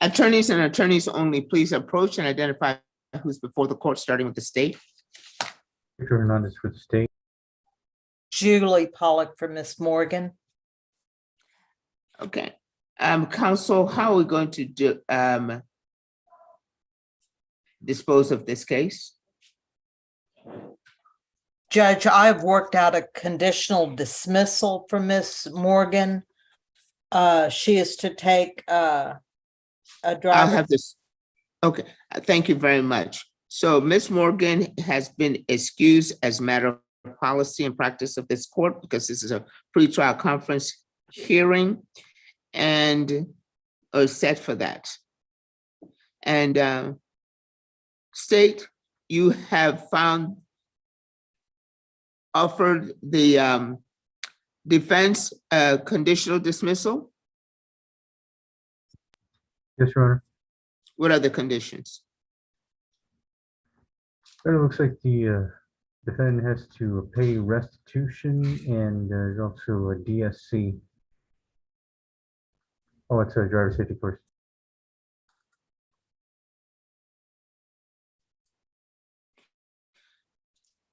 Attorneys and attorneys only, please approach and identify who's before the court, starting with the state. Victor Hernandez for the state. Julie Pollock for Miss Morgan. Okay, counsel, how are we going to do, dispose of this case? Judge, I've worked out a conditional dismissal for Miss Morgan. She is to take a I'll driver. have this. Okay, thank you very much. So Ms. Morgan has been excused as a matter of policy and practice of this court because this is a pretrial conference hearing and are set for that. And state, you have offered the defense conditional dismissal. Yes, Your Honor. What are the conditions? It looks like the defendant has to pay restitution and there's also a DSC. Oh, it's a driver safety course.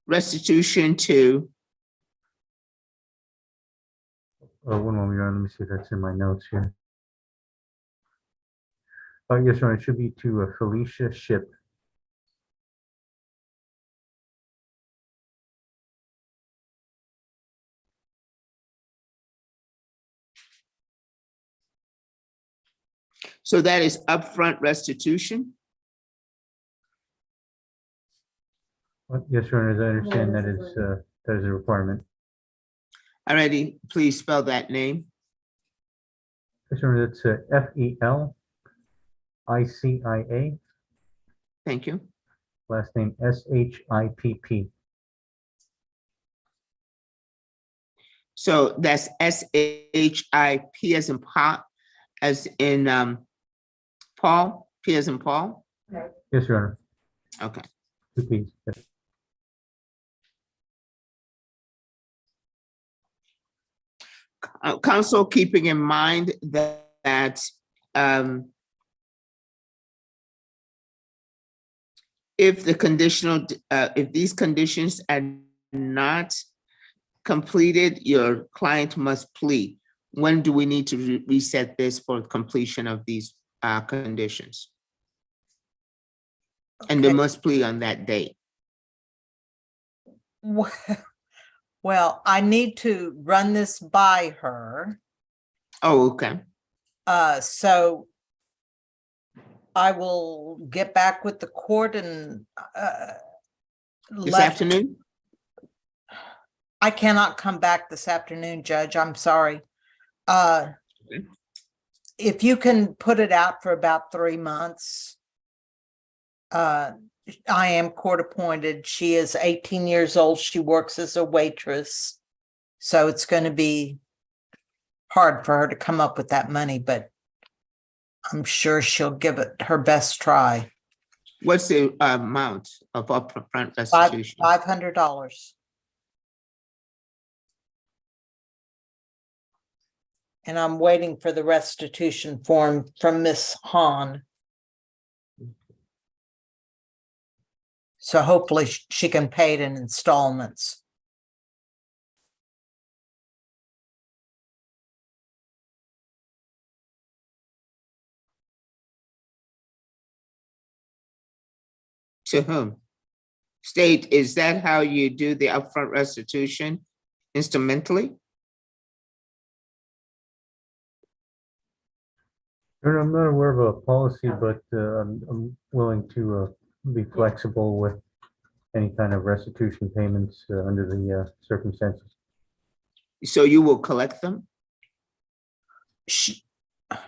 Restitution to, One moment, Your Honor. Let me see if that's in my notes here. Yes, Your Honor. It should be to Felicia Ship. so that is upfront restitution? Yes, Your Honor. As I understand, that is a requirement. Alrighty, please spell that name. Yes, Your Honor. That's FELICIA. Thank you. Last name SHIPP. So that's SHIP as in Paul, Paul, P as in Paul? Yes, Your Honor. Okay. 2 Ps. Yes. Counsel, keeping in mind that if these conditions are not completed, your client must plea. When do we need to reset this for completion of these conditions? And they must plea on that date. Well, I need to run this by her. Oh, okay. So I will get back with the court and This afternoon? I cannot come back this afternoon, Judge. I'm sorry. If you can put it out for about 3 months. I am court appointed. She is 18 years old. She works as a waitress. So it's going to be hard for her to come up with that money, but I'm sure she'll give it her best try. What's the amount of upfront restitution? $500. And I'm waiting for the restitution form from Miss Hahn. So hopefully she can pay it in installments. To whom? State, is that how you do the upfront restitution instrumentally? I'm not aware of a policy, but I'm willing to be flexible with any kind of restitution payments under the circumstances. So you will collect them? I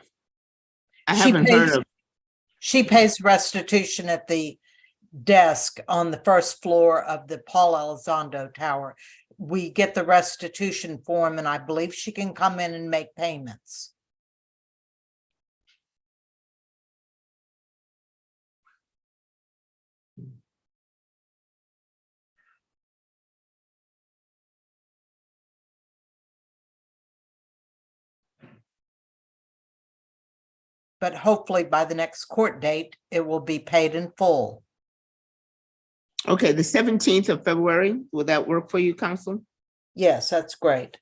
haven't heard of. She pays restitution at the desk on the first floor of the Paul Elizondo Tower. We get the restitution form and I believe she can come in and make payments. But hopefully by the next court date, it will be paid in full. Okay, the 17th of February, will that work for you, Council? Yes, that's great.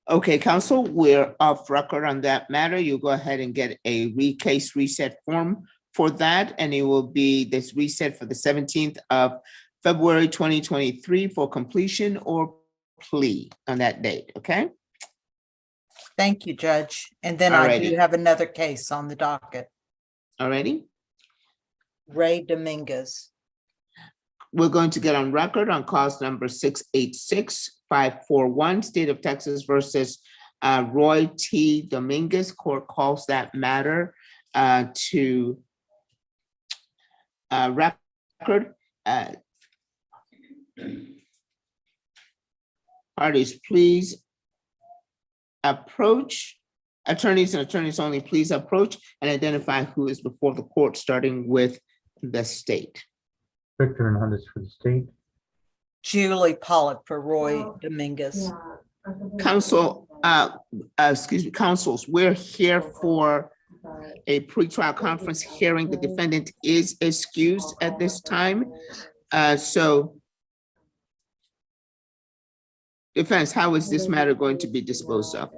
Okay, Council, we're off record on that matter. You go ahead and get a case reset form for that, and it will be this reset for the 17th of February 2023 for completion or plea on that date, okay? Thank you, Judge. And then I do Alrighty. have another case on the docket. Alrighty, Ray Dominguez. we're going to get on record on cause number 686-541, State of Texas versus Roy T. Dominguez. Court calls that matter to record. Parties, please approach. Attorneys and attorneys only, please approach and identify who is before the court, starting with the state. Victor Hernandez for the state. Julie Pollock for Roy Dominguez. Council, excuse me, councils, we're here for a pretrial conference hearing. The defendant is excused at this time. So defense, how is this matter going to be disposed of?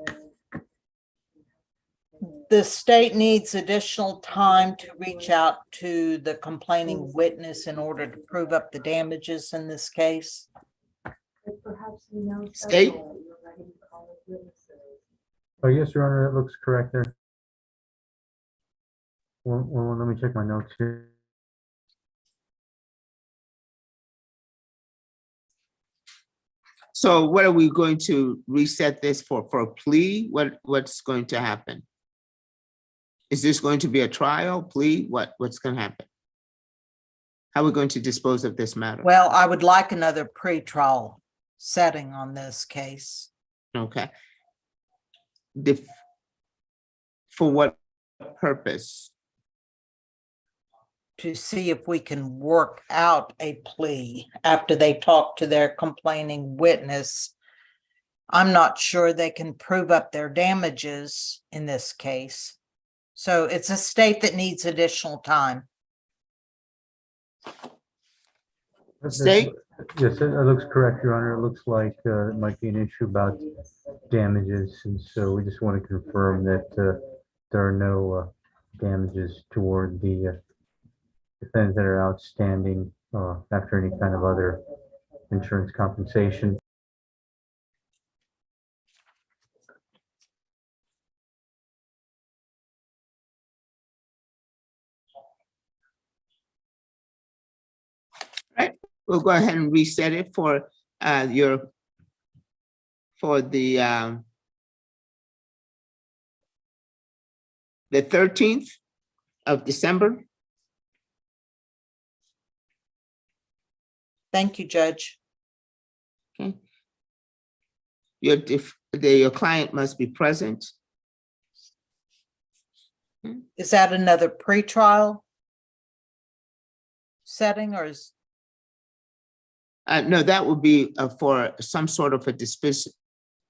The state needs additional time to reach out to the complaining witness in order to prove up the damages in this case. State? Oh, yes, Your Honor, that looks correct there. Well, let me check my notes here. So what are we going to reset this for a plea? What's going to happen? Is this going to be a trial, plea? What's going to happen? How are we going to dispose of this matter? Well, I would like another pretrial setting on this case. Okay. For what purpose? To see if we can work out a plea after they talk to their complaining witness. I'm not sure they can prove up their damages in this case. So it's a state that needs additional time. State? Yes, it looks correct, Your Honor. It looks like it might be an issue about damages. And so we just want to confirm that there are no damages toward the defendants that are outstanding after any kind of other insurance compensation. Right. We'll go ahead and reset it for the 13th of December. Thank you, Judge. Okay. your client must be present. Is that another pretrial setting or is, No, that would be for some sort of a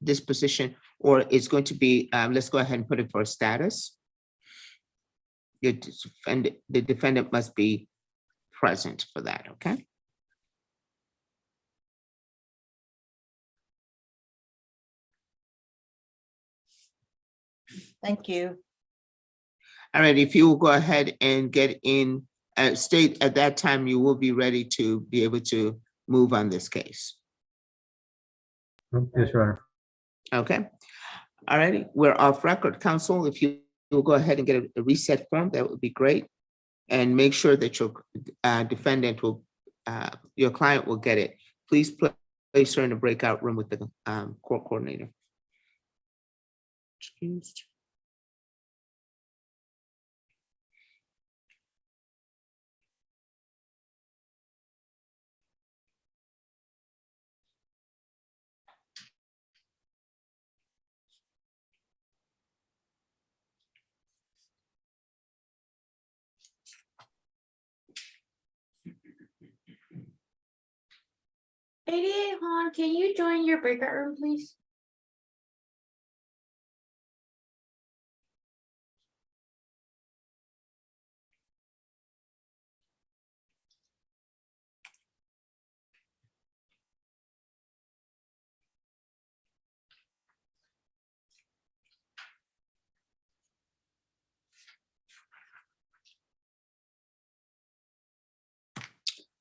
disposition, or it's going to be, let's go ahead and put it for a status. The defendant must be present for that, okay? thank you. All right, if you will go ahead and get in, state at that time, you will be ready to be able to move on this case. Yes, Your Honor. Okay. All righty, we're off record. Counsel, if you will go ahead and get a reset form, that would be great. And make sure that your defendant will, your client will get it. Please place her in a breakout room with the court coordinator. Excused. ADA Hon, can you join your breakout room, please?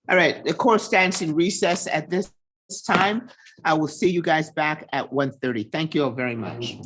All right, the court stands in recess at this time. I will see you guys back at 1:30. Thank you all very much.